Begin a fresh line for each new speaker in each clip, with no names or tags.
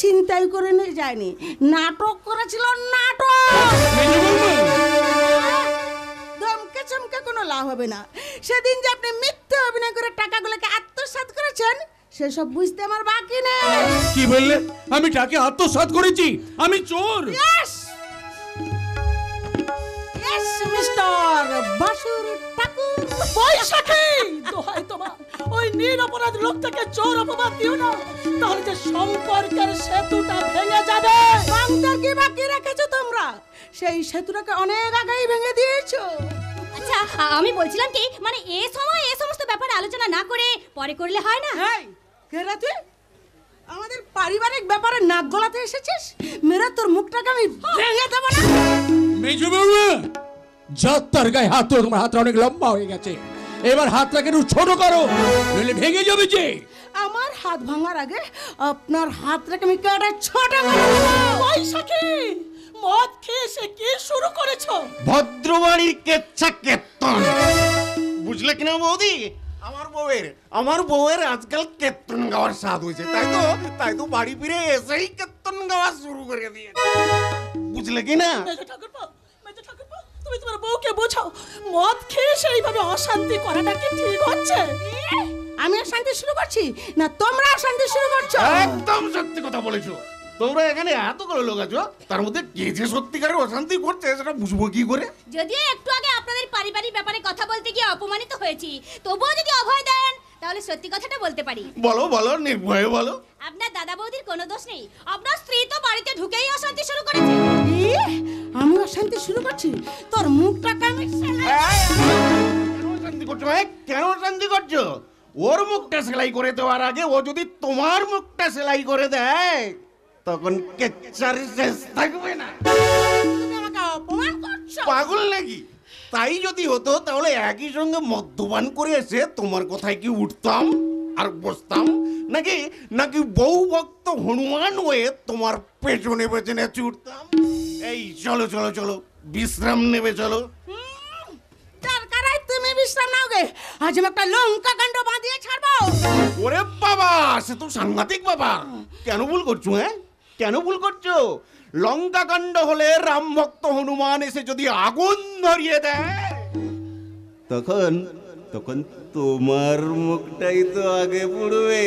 চিন্তাই করে নিয়ে যায়নি, নাটক করেছিল নাটক। ধমকে চমকে কোনো লাভ হবে না। সেদিন যে আপনি মিথ্যে অভিনয় করে টাকাগুলোকে আত্মসাৎ করেছেন সেসব বুঝতে আমার বাকি নেই।
কি বললে? আমি টাকা আত্মসাৎ করেছি? আমি চোর?
মিস্টার বাসুর ঠাকুর।
বৈশাখী, দোহাই তোমার, ওই নিরপরাধ লোকটাকে চোর অপবাদ দিও না, তাহলে যে সম্পর্কের সেতুটা ভেঙে যাবে।
বাংলার কি বাকি রেখেছো তোমরা? সেই সেতুটাকে অনেক আগেই ভেঙে দিয়েছো।
আচ্ছা, আমি বলছিলাম কি, মানে এই সময় এই সমস্ত ব্যাপারে আলোচনা না করে পরে করলে হয় না?
এই কে রে তুই? আমাদের পারিবারিক ব্যাপারে নাক গলাতে এসেছিস? মেরে তোর মুখটাকে আমি ভেঙে দেবো না।
মেজো বাবু, যাত্রার গায়ে হাত তো, তোমার হাতটা অনেক লম্বা হয়ে গেছে, এবার হাতটাকে একটু ছোট করো, নইলে ভেঙে যাবে যে।
আমার হাত ভাঙার আগে আপনার হাতটাকে আমি কেটে ছোট করে দেবো।
বৈশাখী, মদ খেয়ে সে কি শুরু করেছো?
ভদ্রবাড়ির কেচ্ছা কেতন, বুঝলে কিনা বৌদি? আমার বউয়ের আজকাল কেতন গাওয়ার স্বাদ হয়েছে, তাই তো বাড়ি ফিরে এসেই কেতন গাওয়া শুরু করে দিয়েছে, বুঝলে কিনা?
মেজো ঠাকুরপো, তুমি তোমার বউকে বোঝাও, মদ খেয়ে সেইভাবে অশান্তি করাটা কি ঠিক হচ্ছে?
আমি অশান্তি শুরু করছি না তোমরা অশান্তি শুরু করছো?
একদম সত্যি কথা বলেছো। তোমরা এখানে এতগুলো লোক আছো, তার মধ্যে কে যে সত্যিকারের অশান্তি করছে সেটা বুঝবো কি করে?
যদিও একটু আগে আপনাদের পারিবারিক ব্যাপারে কথা বলতে গিয়ে অপমানিত হয়েছি, তবুও যদি অভয় দেন তাহলে সত্যি কথাটা বলতে পারি।
বলো, নির্ভয়ে বলো।
আপনার দাদা বৌদির কোনো দোষ নেই, আপনার স্ত্রী তো বাড়িতে ঢুকেই অশান্তি শুরু করেছে।
আমি অশান্তি শুরু করছি? তোর মুখটাকে আমি
কেন অশান্তি করছো? কেন অশান্তি করছো? ওর মুখটা সেলাই করে দেওয়ার আগে ও যদি তোমার মুখটা সেলাই করে দেয় তখন কেচ্চার শেষ থাকবে না।
তুমি আমাকে অপমান করছো?
পাগল নাকি? তাই যদি হতো তাহলে একই সঙ্গে মদ্যপান করে এসে তোমার কথায় কি উঠতাম আর বসতাম, নাকি বউ ভক্ত হনুমান হয়ে তোমার পেছনে পেছনে ছুটতাম? এই চলো বিশ্রাম নেবে, চলো।
দরকার তুমি বিশ্রাম নাও গে, আজ আমি একটা লঙ্কা কাণ্ড বাঁধিয়ে ছাড়বো।
ওরে বাবা, সে তো সাংঘাতিক বাবা। কেন ভুল করছো? কেন ভুল করছো? লঙ্কা কাণ্ড হলে রাম ভক্ত হনুমান এসে যদি আগুন ধরিয়ে দেয় তখন তোমার মুখটাই তো আগে পুড়বে।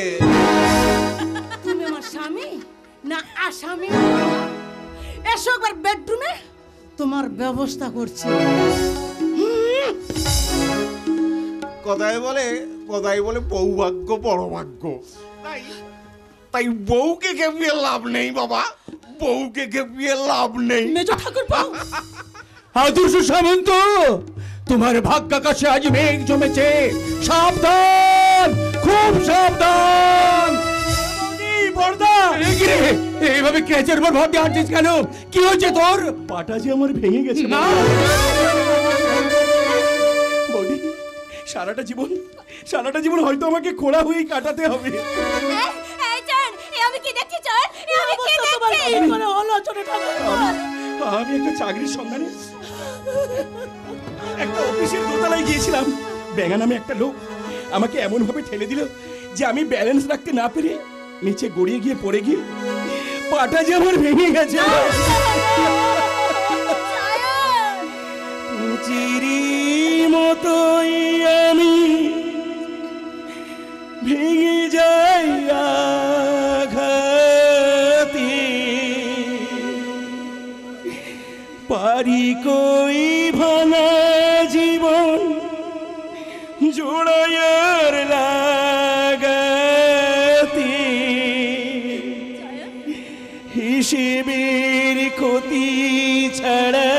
তুমি আমার স্বামী না আসামি? এসো একবার বেডরুমে, তোমার ব্যবস্থা করছি।
কথায় বলে বৌভাগ্য পরভাগ্য। তাই বউকে খেপিয়ে লাভ নেই বাবা, বউকে খেপিয়ে লাভ নেই।
মেজো ঠাকুরপো,
আদর্শ সামন্ত, তোমার ভাগ্যাকাশে আজ মেঘ জমেছে, সাবধান, খুব সাবধান। এইভাবে ক্যাচের পর ভাবতে হাঁটছিস কেন? কি হচ্ছে তোর?
পাটা যে আমার ভেঙে গেছে
না,
বৌদি, সারাটা জীবন হয়তো আমাকে খোঁড়া হয়েই কাটাতে হবে।
এই জান, আমি কি দেখছি জান? আমি কি দেখছি?
মানে হলো ছোট ঠাকুরপো।
আমি একটা চাকরির সন্ধানে একটা অফিসের দোতলায় গিয়েছিলাম। বেগা নামে একটা লোক আমাকে এমন ভাবে ঠেলে দিল যে আমি ব্যালেন্স রাখতে না পেরে নিচে গড়িয়ে গিয়ে পড়ে গিয়ে পাটা যে আমার ভেঙে গেছে। চিরি মতোই আমি ভেঙে যাই আঘাতে, পারি কই ভাঙা জীবন জোড়ায়ার লাগাতে, হিসেবের ক্ষতি ছাড়া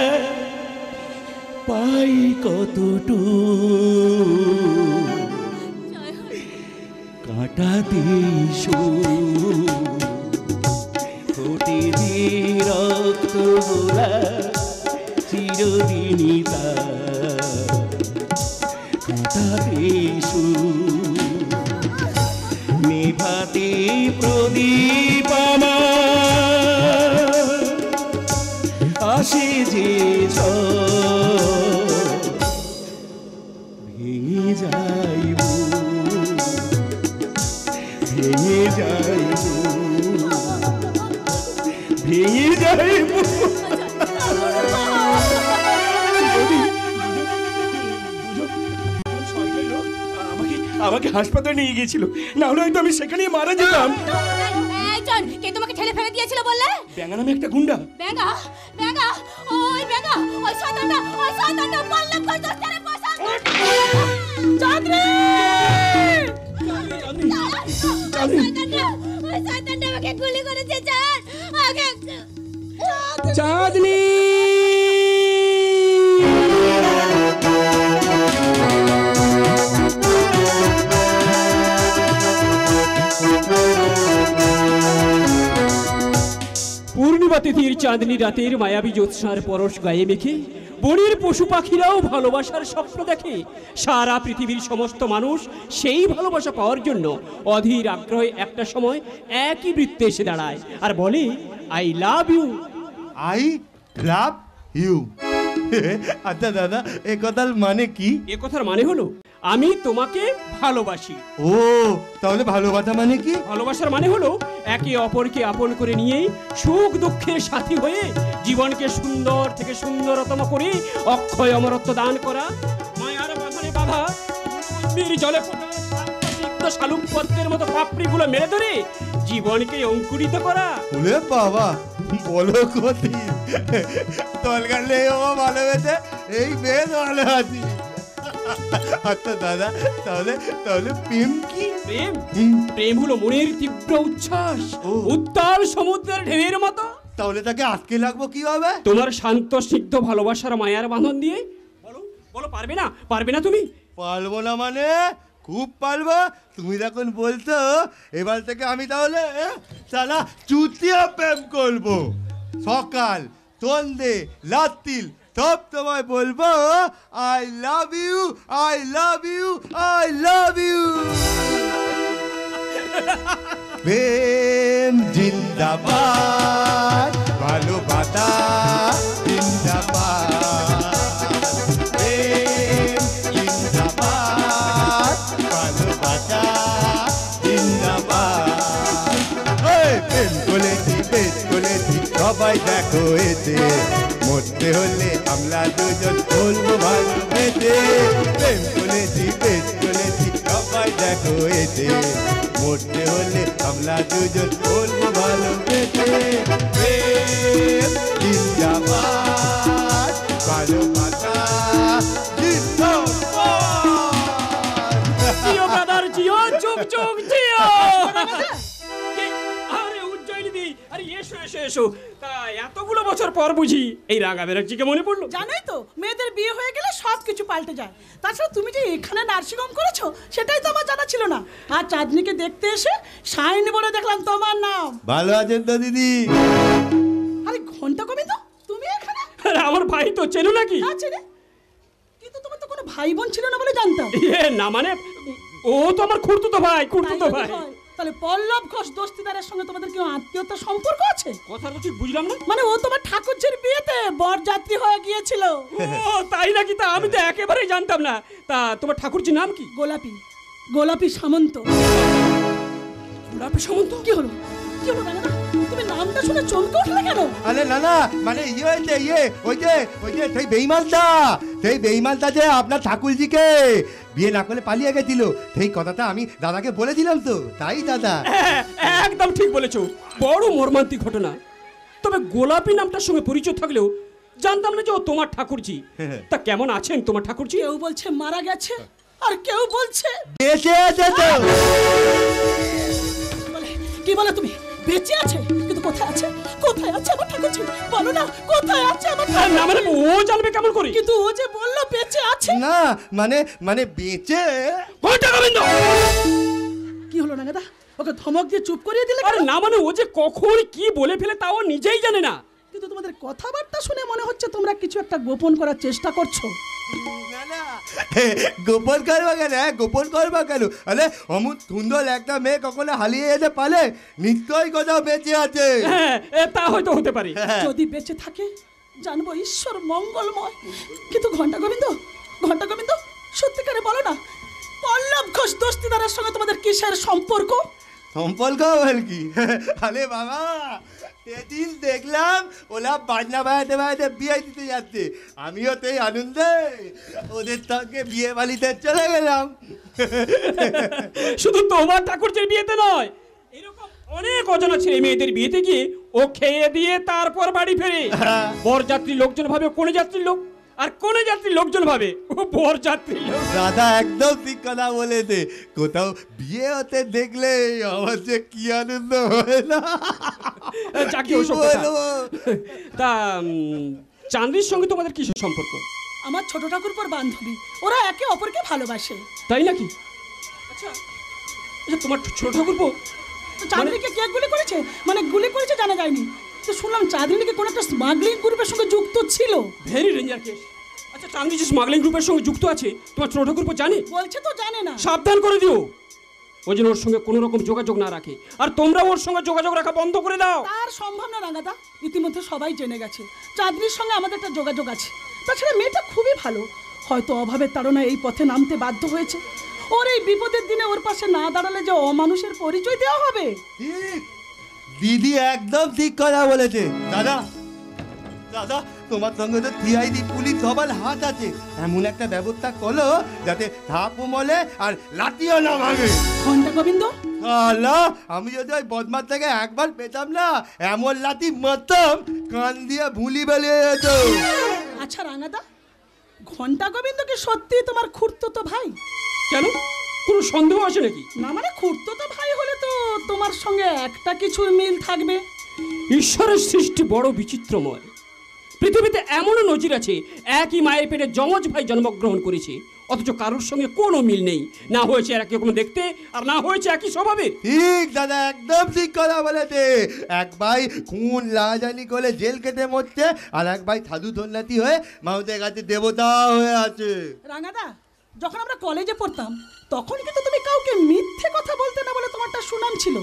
পাই কতটুকু, কাঁটাতে ফোটে যে রক্ত গোলা চিরদিনই তা, কাঁটাতে নেভাতে প্রদীপ আমার আসে যে ভেঙে যাইব, ভেঙে যাইব। ভেঙে যায় আমাকে হাসপাতালে নিয়ে গিয়েছিল, না হলে হয়তো আমি সেখানেই মারা যেতাম।
একজন কে তোমাকে ঠেলে ফেলে দিয়েছিল বললে?
ব্যাঙা নামে একটা গুন্ডা।
ব্যাঙা ব্যাঙা ওই শয়তানটা বললাম কই দোস্তারে পয়সা চাঁদনি ওই শয়তানটা আমাকে গুলি করেছে জান আগে
চাঁদনি
পূর্ণিমা তিথির চাঁদনি রাতের মায়াবী জ্যোৎস্নার পরশ গায়ে মেখে বনের পশু পাখিরাও ভালোবাসার স্বপ্ন দেখে। সারা পৃথিবীর সমস্ত মানুষ সেই ভালোবাসা পাওয়ার জন্য অধীর আগ্রহে একটা সময় একই বৃত্তে এসে দাঁড়ায় আর বলে I love you.
I love you. আচ্ছা দাদা, এ কথার মানে কি?
এ কথার মানে হলো আমি তোমাকে ভালোবাসি।
ও, তাহলে ভালোবাসা মানে কি?
ভালোবাসার মানে হলো একে অপরকে আপন করে নিয়ে সুখ দুঃখের সাথী হয়ে জীবনকে সুন্দর থেকে সুন্দরতম করে অক্ষয় অমরত্ব দান করা। মায়ার বাঁধনে বাঁধা বীর জলে ফোটা শান্ত শালুক পদ্মের মতো পাপড়িগুলো মেরে ধরে জীবনকে অঙ্কুরিত করা।
ওরে বাবা, বলো কতি তলকার নেই ও ভালোবেসে এই বেশ ভালো আছি। আচ্ছা দাদা, তাহলে তাহলে প্রেম কি?
প্রেম প্রেম হলো মনের তীব্র উচ্ছ্বাস, উত্তাল সমুদ্রের ঢেউয়ের মতো।
তাহলে তাকে আটকে লাগবো কিভাবে?
তোমার শান্ত স্নিগ্ধ ভালোবাসার মায়ার বাঁধন দিয়ে। বলো বলো, পারবে না তুমি?
পারবো না মানে খুব পারবো। তুমি যখন বলছো, এবার থেকে আমি তাহলে সালা চুতিয়া প্রেম করবো। সকাল সন্ধে রাত্রিল সব তোমায় বলবো I love you, I love you, I love you. প্রেম জিন্দাবাদ, ভালোবাসা জিন্দাবাদ। প্রেম জিন্দাবাদ, ভালোবাসা জিন্দাবাদ। প্রেম করেছি, বেশ করেছি, সবাই দেখো এতে। মরতে হলে আমরা দুজন বলবো ভালোবেসে। প্রেম করেছি, বেশ করেছি, সবাই দেখো এতে। মরতে হলে আমরা দুজন বলবো ভালোবেসে। প্রেম জিন্দাবাদ, ভালোবাসা জিন্দাবাদ।
জিও ব্রাদার জিও, যুগ যুগ জিও। আরে উজ্জয়িনী দি, আরে এসো এসো এসো। তা এতগুলো বছর পর বুঝি এই রাঙা ব্যানার্জিকে মনে পড়লো?
জানোই তো, মেয়েদের বিয়ে হয়ে গেলে সব কিছু পাল্টে যায়। তাছাড়া তুমি যে এখানে নার্সিং হোম করেছো সেটাই তো আমার জানা ছিল না। আর চাঁদনিকে দেখতে এসে সাইন বলে দেখলাম তোমার নাম।
ভালো আছেন তো দিদি?
আরে ঘন্টা কবি তো তুমি এখানে?
আরে আমার ভাই তো, চেনো নাকি?
না চেনে, কিন্তু তোমার তো কোনো ভাই বোন ছিল না বলে জানতাম।
না মানে ও তো আমার খুড়তুতো ভাই।
তাই হয়। তাহলে পল্লব ঘোষ দস্তিদারের সঙ্গে তোমাদের কি আত্মীয়তার সম্পর্ক আছে?
কথা তো ঠিক বুঝলাম না।
মানে ও তোমার ঠাকুরজির বিয়েতে বরযাত্রী হয়ে গিয়েছিল।
ও তাই নাকি? তা আমি তো একেবারেই জানতাম না। তা তোমার ঠাকুরজির নাম কি?
গোলাপী সামন্ত।
গোলাপী সামন্ত?
কি হলো দাদা, তুমি নামটা শুনে চমকে উঠলে কেন?
আরে না না, মানে হয়েছে ওই যে সেই বেঈমানটা যে আপনার ঠাকুরজিকে বিয়ে না করে পালিয়ে গেছিল, সেই কথাটা আমি দাদাকে বলেছিলাম তো, তাই দাদা।
একদম ঠিক বলেছো, বড় মর্মান্তিক ঘটনা। তবে গোলাপী নামটার সঙ্গে পরিচয় থাকলেও জানতাম না যে ও তোমার ঠাকুরজি। তা কেমন আছেন তোমার ঠাকুরজি?
কেউ বলছে মারা গেছে, আর কেউ বলছে
বেঁচে আছে তো।
কি বলে তুমি? বেঁচে আছে? কিন্তু কোথায় আছে আমার ঠাকুরজি? বলো না, কোথায় আছে আমার ঠাকুরজি?
না মানে ও জানবে কেমন করে?
কিন্তু ও যে বললো বেঁচে আছে।
না মানে বেঁচে।
কি হলো না দাদা, ওকে ধমক দিয়ে চুপ করিয়ে দিলে?
আরে না মানে ও যে কখন কি বলে ফেলে তাও নিজেই জানে না।
কিন্তু তোমাদের কথাবার্তা শুনে মনে হচ্ছে তোমরা কিছু একটা গোপন করার চেষ্টা করছো।
গোপন করবা কেন? আরে অমন সুন্দর একটা মেয়ে কখনো হারিয়ে যেতে পারে? নিশ্চয়ই কোথাও বেঁচে আছে।
হ্যাঁ, তা হয়তো হতে পারে।
যদি বেঁচে থাকে জানবো ঈশ্বর মঙ্গলময়। কিন্তু ঘন্টা গোবিন্দ সত্যিকারে বলো না, পল্লব ঘোষ দস্তিদারের সঙ্গে তোমাদের কিসের সম্পর্ক?
সম্পর্ক বল কি? আরে বাবা, সেদিন দেখলাম ওরা বাজনা বাজাতে বাজাতে বিয়ে দিতে যাচ্ছে, আমিও তো এই আনন্দে ওদের সঙ্গে বিয়ে বাড়িতে চলে গেলাম।
শুধু তোমার ঠাকুরজির বিয়েতে নয়, এরকম অনেক অজানা ছেলে মেয়েদের বিয়েতে গিয়ে ও খেয়ে দিয়ে তারপর বাড়ি ফেরে। বরযাত্রী লোকজন ভাবে কোন যাত্রীর লোক, আর কোন যাত্রীর লোকজন ভাবে ও বরযাত্রী লোক।
দাদা একদম ঠিক কথা বলেছে, কোথাও বিয়ে হতে দেখলে আমার যে কি আনন্দ হয় না।
যাকে
কি
ওসব কথা।
বলবো?
তা চাঁদনির সঙ্গে তোমাদের কিসের সম্পর্ক?
আমার ছোট ঠাকুরপোর বান্ধবী, ওরা একে অপরকে ভালোবাসে।
তাই নাকি? আচ্ছা আচ্ছা, তোমার ছোট ঠাকুরপো
তো চাঁদনিকে কে গুলি করেছে, মানে গুলি করেছে জানা যায়নি, তো শুনলাম চাঁদনিকে কোনো একটা স্মাগলিং গ্রুপের সঙ্গে যুক্ত ছিল।
Very danger case. আচ্ছা চাঁদনি যে স্মাগলিং গ্রুপের সঙ্গে যুক্ত আছে তোমার ছোট ঠাকুরপো জানে?
বলছে তো জানে না।
সাবধান করে দিও, ও যেন ওর সঙ্গে কোনো রকম যোগাযোগ না রাখে, আর তোমরা ওর সঙ্গে যোগাযোগ রাখা বন্ধ করে দাও।
তার সম্ভব না রাঙাদা, ইতিমধ্যে সবাই জেনে গেছে চাঁদনির সঙ্গে আমাদের একটা যোগাযোগ আছে। তাছাড়া মেয়েটা খুবই ভালো, হয়তো অভাবের তাড়নায় এই পথে নামতে বাধ্য হয়েছে। ওর এই বিপদের দিনে ওর পাশে না দাঁড়ালে যে অমানুষের পরিচয় দেওয়া হবে।
ঠিক, দিদি একদম ঠিক কথা বলেছে। দাদা দাদা, তোমার সঙ্গে তো সিআইডি পুলিশ সবার হাত আছে, এমন একটা ব্যবস্থা করো যাতে ধাপও মলে আর লাঠিও না ভাঙে।
ঘন্টা গোবিন্দ,
আল্লাহ, আমি যদি ওই বদমার থেকে একবার পেতাম না, এমন লাঠি মারতাম কান দিয়ে ভুলি বেরিয়ে যেত।
আচ্ছা রাঙাদা, ঘন্টা গোবিন্দ কি সত্যি তোমার খুড়তুতো ভাই?
কেন, কোনো সন্দেহ আছে নাকি?
না মানে খুড়তুতো ভাই হলে তো তোমার সঙ্গে একটা কিছুর মিল থাকবে।
ঈশ্বরের সৃষ্টি বড় বিচিত্রময়। পৃথিবীতে এমনও নজির আছে, একই মায়ের পেটে যমজ ভাই জন্মগ্রহণ করেছে, অথচ কারোর সঙ্গে কোনো মিল নেই, না হয়েছে একই রকম দেখতে আর না হয়েছে একই স্বভাবের।
ঠিক দাদা, একদম ঠিক কথা বলেছে। এক ভাই খুন লাজানি করে জেল কেটে মরছে, আর এক ভাই সাধু সন্ন্যাসী হয়ে মাউদের কাছে দেবতা হয়ে আছে।
রাঙাদা, যখন আমরা কলেজে পড়তাম তখন কিন্তু তুমি কাউকে মিথ্যে কথা বলতে না বলে তোমারটা সুনাম ছিল।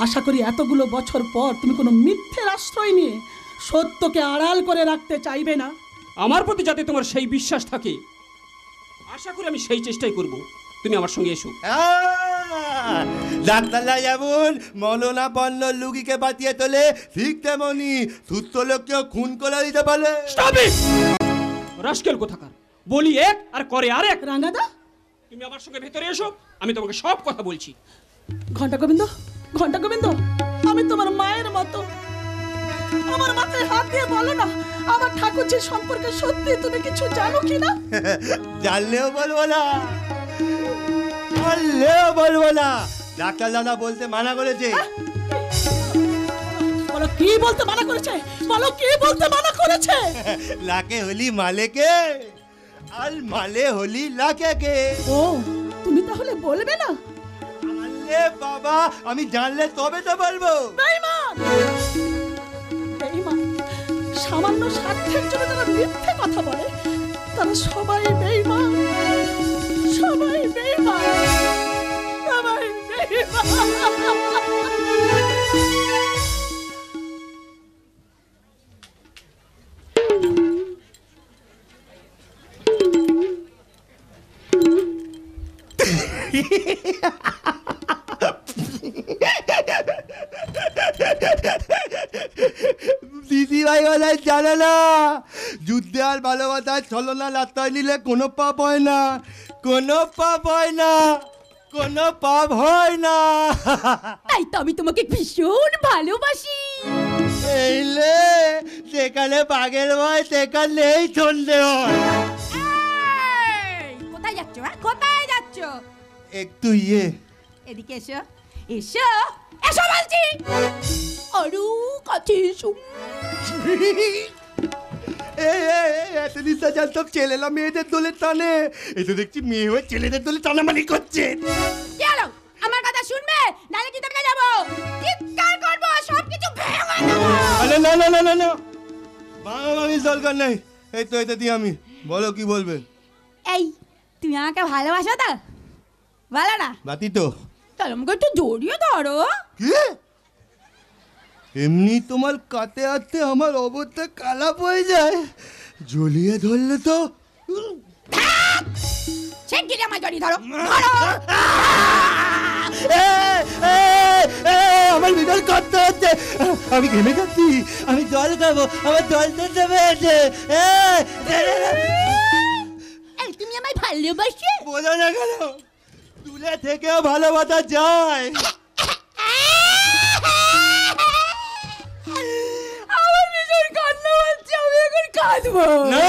আশা করি এতগুলো বছর পর তুমি কোনো মিথ্যের আশ্রয় নিয়ে সত্যকে আড়াল করে রাখতে চাইবে না।
আমার প্রতি যাতে তোমার সেই বিশ্বাস থাকে, আশা করি আমি সেই চেষ্টাই করব। তুমি আমার সঙ্গে এসো।
ডাক্তাররা যেমন মরণাপন্ন রুগীকে বাঁচিয়ে তোলে, ঠিক তেমনি সুস্থ লোককেও খুন করে দিতে পারে।
Stop it! রাস্কেল কোথাকার, বলি এক আর করে আরেক।
রাঙাদা,
তুমি আমার সঙ্গে ভেতরে এসো, আমি তোমাকে সব কথা বলছি।
ঘন্টা গোবিন্দ, ঘন্টা গোবিন্দ, আমি তোমার মায়ের মতো, আমার মাথায় হাত দিয়ে বলো না আমার ঠাকুরজির সম্পর্কে সত্যি তুমি কিছু জানো কি না?
জানলেও বলবো না, জানলেও বলবো না। ডাক্তার দাদা বলতে মানা করেছে।
বলো কি বলতে মানা করেছে, বলো কি বলতে মানা করেছে?
লাকে হলি মালেকে আর মালে হলি লাকে।
ও, তুমি তাহলে বলবে না?
আরে বাবা, আমি জানলে তবে তো বলবো।
বেঈমান! বেঈমান! সামান্য স্বার্থের জন্য যারা মিথ্যে কথা বলে তারা সবাই বেঈমান, সবাই বেঈমান, সবাই বেঈমান।
দিদি ভাই বলাই জানে না, যুদ্ধে আর ভালোবাসার ছলনা লাত্তায় নিলে কোনো পাপ হয় না, কোনো পাপ হয় না, কোনো পাপ হয় না।
তাই তো আমি তোমাকে ভীষণ ভালোবাসি।
এইলে যেখানে বাঘের ভয় সেখানেই সন্ধে হয়।
কোথায় যাচ্ছ? কোথায় যাচ্ছ?
একটু ইয়ে
এদিকে এসো, এসো, এসো বলছি। আরো কাছে এসো।
এত নিশা জানতাম ছেলেরা মেয়েদের দোলে টানে, এই তো দেখছি মেয়ে হয়ে ছেলেদের দোলে টানামানি করছে।
চলো, আমার কথা শুনবে, নালে কি তোমরা যাবো? চিৎকার করবো, সবকিছু ভেঙে দেবো।
আরে না না না না না, বাঙালির দরকার নেই। এই তো এটা দিয়ে আমি, বলো কি বলবে?
এই, তুমি আমাকে ভালোবাসো তো? বলো না।
বাতি তো
তাহলে আমাকে একটু জড়িয়ে ধরো।
কি? এমনি তোমার কাতে আতে আমার অবস্থা কালাপ হয়ে যায়, জ্বলিয়ে ধরলে তো।
শিগগিরই আমার জড়িয়ে ধরো, ধরো।
আমার ভিতর কত হচ্ছে, আমি ঘেমে যাচ্ছি, আমি জল খাবো, আমার জল দিতে পেয়েছে।
তুমি আমায় ভালোবাসো?
বোঝা না গেল, তুলে থেকেও ভালোবাসা যায়।
আমার ভীষণ কান্না পাচ্ছে, আমি এখন কাঁদবো।
না,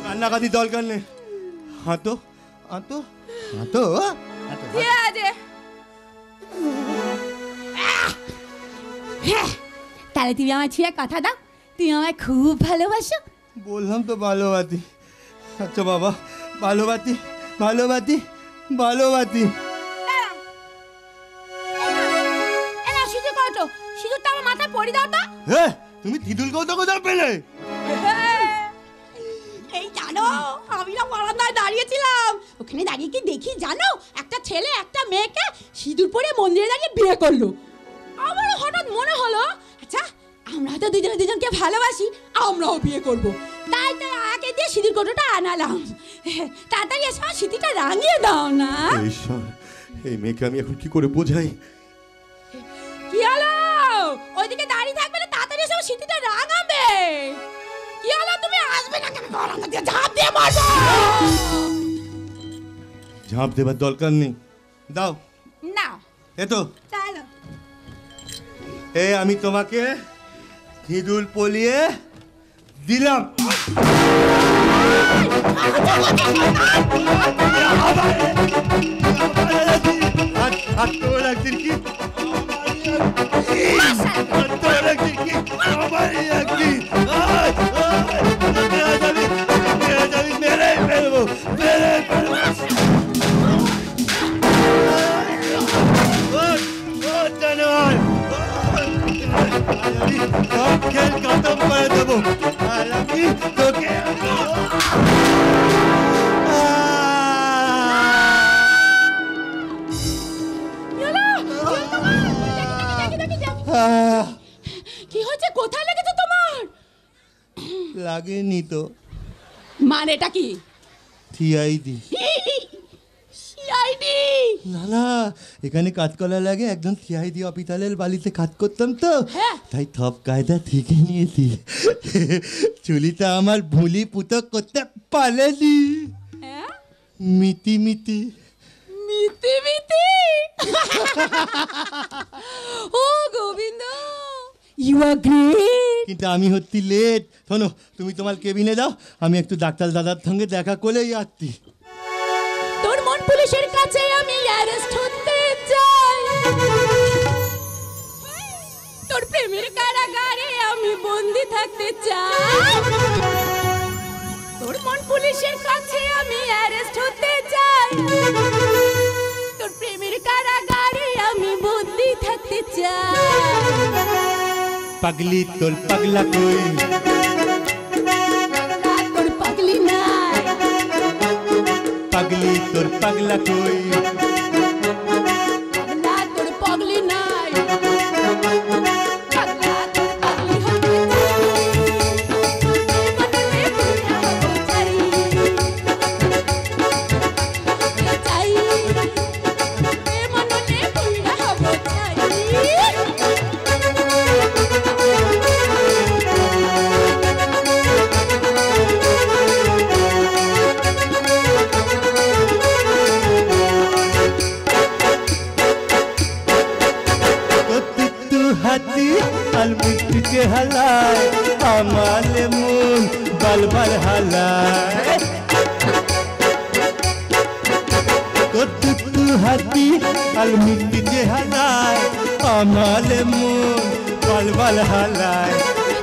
কান্নাকাটি দরকার নেই। হাঁটো হাঁটো হাঁটো।
ঠিক আছে। তাহলে তুমি আমার ছিঁড়ে কথা দাও, তুমি আমায় খুব ভালোবাসো।
বললাম তো ভালোবাসি। আচ্ছা বাবা, ভালোবাসি ভালোবাসি ভালোবাসি।
সিঁদুর কত? সিঁদুরটা আমার মাথায় পরি দাও তো।
হ্যাঁ, তুমি তিদুল কৌতো কোথাও পেলে?
এই জানো, আমি না বারান্দায় দাঁড়িয়েছিলাম, ওখানে দাঁড়িয়ে কি দেখি জানো, একটা ছেলে একটা মেয়েকে সিঁদুর পরে মন্দিরে দাঁড়িয়ে বিয়ে করলো। আমার হঠাৎ মনে হলো, আচ্ছা আমরা তো দুজনে দুজনকে ভালোবাসি, আমরাও বিয়ে করব। তাই তাই আগে দিয়ে সিঁদুর কৌটোটা আনালাম। তাড়াতাড়ি এসে আমার সিঁথিটা রাঙিয়ে দাও না।
ঈশ্বর, এই মেয়েকে আমি এখন কি করে বোঝাই?
কি হলো? ওইদিকে দাঁড়িয়ে থাকবে না, তাড়াতাড়ি এসে আমার সিঁথিটা রাঙাবে। কি হলো, তুমি আসবে না কেন? বারান্দা দিয়ে ঝাঁপ দিয়ে মারবো।
ঝাঁপ দেবার দরকার নেই, দাও।
না,
এতো
চলো।
আমি তোমাকে সিঁদুর পলিয়ে দিলাম। হাত তো লাগছে কি? হাত তো লাগছে কি? আমারই লাগছে। মেরে ফেলবো, মেরে ফেলবো। জানোয়ার, সব খেল খতম করে দেবো, আর আমি তোকে
কি হয়েছে? কোথায় লেগেছে তোমার?
লাগেনি তো।
মানেটা কি?
সিআইডি।
সিআইডি?
না না, এখানে কাজ করা লাগে, একজন সিআইডি অফিসারের বাড়িতে কাজ করতাম তো, তাই সব কায়দা থেকে নিয়েছি। চুলিটা আমার ভুলি পুতো করতে পারেনি। মিটি মিটি
মিতি মিতি। ও গোবিন্দ, ইউ আর গ্রেট।
কিন্তু আমি হচ্ছি লেট। শোনো, তুমি তোমার কেবিনে যাও, আমি একটু ডাক্তার দাদার সঙ্গে দেখা করেই আসছি।
তোর মন পুলিশের কাছে আমি অ্যারেস্ট হতে চাই, তোর প্রেমের কারাগারে আমি বন্দি থাকতে চাই। তোর মন পুলিশের কাছে আমি অ্যারেস্ট হতে চাই, তোর প্রেমের কারাগারে আমি বন্দি থাকতে চাই।
পাগলি তোর পাগলা কই,
তোর পাগলি নাই,
পাগলি তোর পাগলা কই,
পাগলা তোর পাগলি নাই, পাগলা তোর পাগলি হতে চাই, চাই, মননে পুরা হব চাই।
হাতি আর মিষ্টি के हलाय আমালে মন বালবাল হালায়। কতু হাতি আর মিষ্টি के हलाय আমালে মন বালবাল হালায়।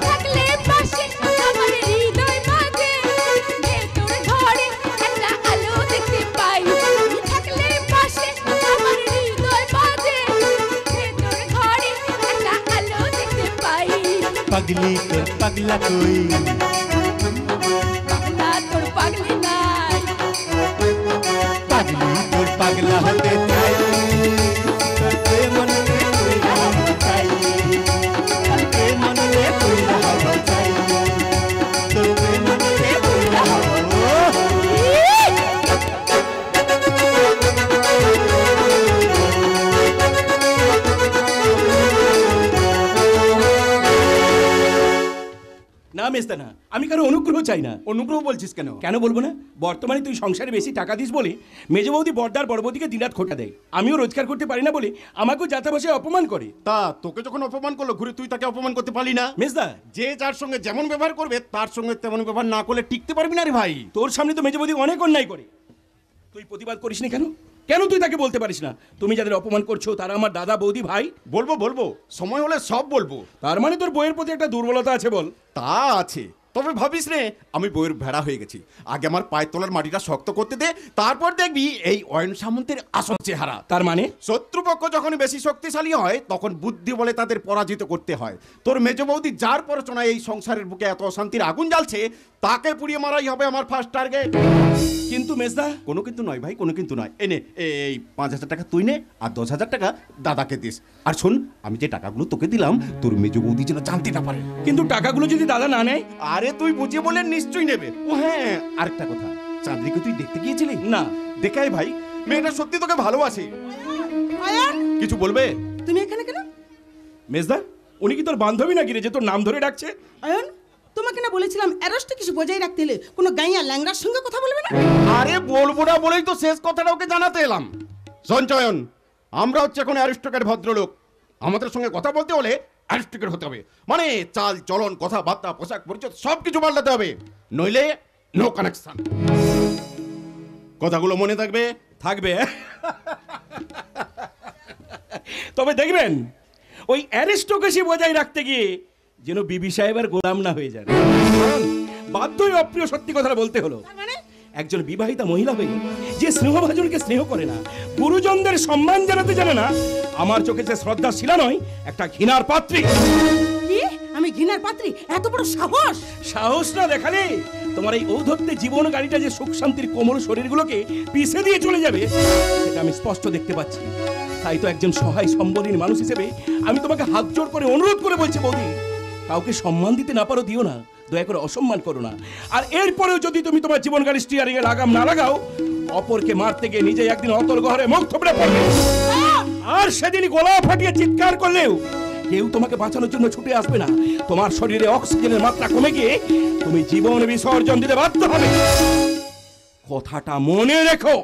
থাকলে পাশে আমার হৃদয় মাঝে ভেতর ঘরে একটা আলো দেখতে পাই। থাকলে পাশে আমার হৃদয় মাঝে ভেতর ঘরে একটা আলো দেখতে পাই।
পাগলি তোর পাগলা কই,
পাগলা তোর পাগলি নাই,
পাগলি তোর পাগলা হতে চাই। তোর মনে পুরা হব চাই, তোর মনে পুরা হব চাই, তোর মনে পুরা হব।
না মেজদা না, আমি কারো অনুগ্রহ চাই না।
অনুগ্রহ বলছিস কেন?
কেন বলবো না? বর্তমানে তুই সংসারে বেশি টাকা দিস বলে মেজ বৌদি বড়দার বড় বৌদিকে দিনরাত খোটা দেয়। আমিও রোজগার করতে পারি না বলে আমাকেও যাতা বসে অপমান করে।
তা তোকে যখন অপমান করলো ঘুরে তুই তাকে অপমান করতে পারলি না?
মেজদা,
যে যার সঙ্গে যেমন ব্যবহার করবে তার সঙ্গে তেমন ব্যবহার না করলে টিকতে পারবি না রে ভাই।
তোর সামনে তো মেজ বৌদি অনেক অন্যায় করে, তুই প্রতিবাদ করিস না কেন? কেন তুই তাকে বলতে পারিস না তুমি যাদের অপমান করছো তারা আমার দাদা বৌদি ভাই?
বলবো বলবো, সময় হলে সব বলবো।
তার মানে তোর বইয়ের প্রতি একটা দুর্বলতা আছে বল?
তা আছে, তবে ভাবিস রে আমি বইয়ের ভেড়া হয়ে গেছি। আগে আমার পায়ের তলার মাটিটা শক্ত করতে দে, তারপর দেখবি এই অয়ন সামন্তের আসল চেহারা।
তার মানে
শত্রুপক্ষ যখন বেশি শক্তিশালী হয় তখন বুদ্ধি বলে তাদের পরাজিত করতে হয়। তোর মেজ বৌদি যার প্ররোচনায় এই সংসারের বুকে এত অশান্তির আগুন জ্বালছে তাকে পুড়িয়ে মারাই হবে আমার ফার্স্ট টার্গেট।
কিন্তু মেজদা,
কোনো কিন্তু নয় ভাই, কোনো কিন্তু নয়। এনে এই 5,000 টাকা তুই নে আর 10,000 টাকা দাদাকে দিস। আর শোন, আমি যে টাকাগুলো তোকে দিলাম তোর মেজ বৌদি যেন জানতে না পারে।
কিন্তু টাকাগুলো যদি দাদা না নেয়?
আরে তুই বুঝিয়ে বলে নিশ্চয়ই নেবে। ও হ্যাঁ, আরেকটা কথা, চাঁদনিকে তুই দেখতে গিয়েছিলি?
না।
দেখাই ভাই, মেয়েটা সত্যি তোকে ভালোবাসে।
আয়ান,
কিছু বলবে?
তুমি এখানে কেন?
মেজদা, উনি কি তোর বান্ধবী নাকি রে যে তোর নাম ধরে ডাকছে?
আয়ন, তোমাকে না বলেছিলাম অ্যারোস্টে কিছু বজায় রাখতে হলে কোনো গাইয়া ল্যাংড়ার সঙ্গে কথা বলবে না?
আরে বলবো না বলেই তো শেষ কথাটা ওকে জানাতে এলাম। সঞ্চয়ন, আমরা হচ্ছে এখন অ্যারিস্টোক্র্যাট ভদ্রলোক। আমাদের সঙ্গে কথা বলতে হলে অ্যারিস্টোক্র্যাট হতে হবে, মানে চাল চলন কথাবার্তা পোশাক পরিচয় সব কিছু পাল্টাতে হবে, নইলে নো কানেকশন। কথাগুলো মনে থাকবে?
থাকবে। তবে দেখবেন ওই অ্যারিস্টোক্রেসি বজায় রাখতে গিয়ে যেন বিবি সাহেবের গোলাম না হয়ে যায়। কারণ বাধ্যই অপ্রিয় সত্যি কথাটা বলতে হলো।
মানে
একজন বিবাহিতা মহিলা হয়ে যে স্নেহভাজনকে স্নেহ করে না, গুরুজনদের সম্মান জানাতে জানে না, আমার চোখে যে শ্রদ্ধা শিলা নয়, একটা ঘৃণার পাত্রী।
কি? আমি ঘৃণার পাত্রী? এত বড় সাহস?
সাহস না দেখালে তোমার এই ঔদ্ধত্যে জীবন গাড়িটা যে সুখ শান্তির কোমল শরীরগুলোকে পিছে দিয়ে চলে যাবে সেটা আমি স্পষ্ট দেখতে পাচ্ছি। তাই তো একজন সহায় সম্বলীন মানুষ হিসেবে আমি তোমাকে হাত জোড় করে অনুরোধ করে বলছি, বৌদি, কাউকে সম্মান দিতে না পারো দিও না, দয়া করে অসম্মান করো না। আর এরপরেও যদি তুমি তোমার জীবন গাড়ি স্টিয়ারিং এ লাগাম না লাগাও, অপরকে মারতে গিয়ে নিজে একদিন অতল গহরে মুখ থুবড়ে পড়বে। আর সেদিন গলা ফাটিয়ে চিৎকার করলেও কেউ তোমাকে বাঁচানোর জন্য ছুটে আসবে না। তোমার শরীরে অক্সিজেনের মাত্রা কমে গিয়ে তুমি জীবন বিসর্জন দিতে বাধ্য হবে। কথাটা মনে রেখো।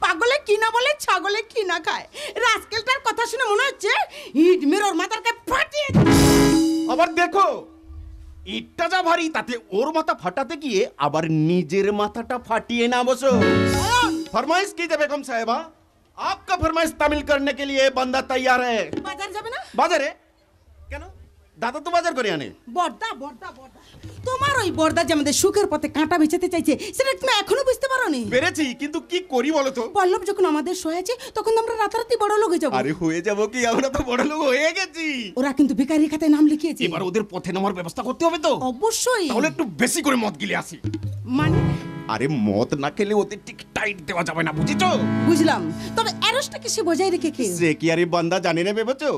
পাগলে কি না বলে ছাগলে কি না খায়। রাস্কেলটার কথা শুনে মনে হচ্ছে ইট মেরে ওর মাথাকে ফাটিয়ে দেবে।
আবার দেখো, ইটটা যা ভারী তাতে ওর মাথা ফাটাতে গিয়ে আবার নিজের মাথাটা ফাটিয়ে না বসো। फरमाइश कीजिए बेगम साहिबा, आपका फरमाइश तामील करने के लिए बंदा तैयार है।
বাজার যাবে না?
বাজারে কেন? দাদা তো বাজার করে আনে।
বর্দা বর্দা বর্দা, তোমার ওই বর্দা যে আমাদের সুখের পথে কাঁটা বেঁচাতে চাইছে সেটা তুমি এখনো বুঝতে পারোনি?
পেরেছি, কিন্তু কি করি বলো তো?
পল্লব যখন আমাদের সহায়ছে তখন তো আমরা রাতারাতি বড় লোক হয়ে যাবো।
আরে হয়ে যাবো কি, আমরা তো বড় লোক হয়ে গেছি।
ওরা কিন্তু বেকারি খাতায় নাম লিখিয়েছে।
এবার ওদের পথে নামার ব্যবস্থা করতে হবে তো।
অবশ্যই।
তাহলে একটু বেশি করে মদ গিলে আসি।
মানে
আরে মদ না খেলে ওদের ঠিক টাইট দেওয়া যাবে না, বুঝেছো?
বুঝলাম, তবে অ্যারোস্টাকে সে বজায় রেখে কে?
সে কি আরে বান্দা জানে না ভেবেছো?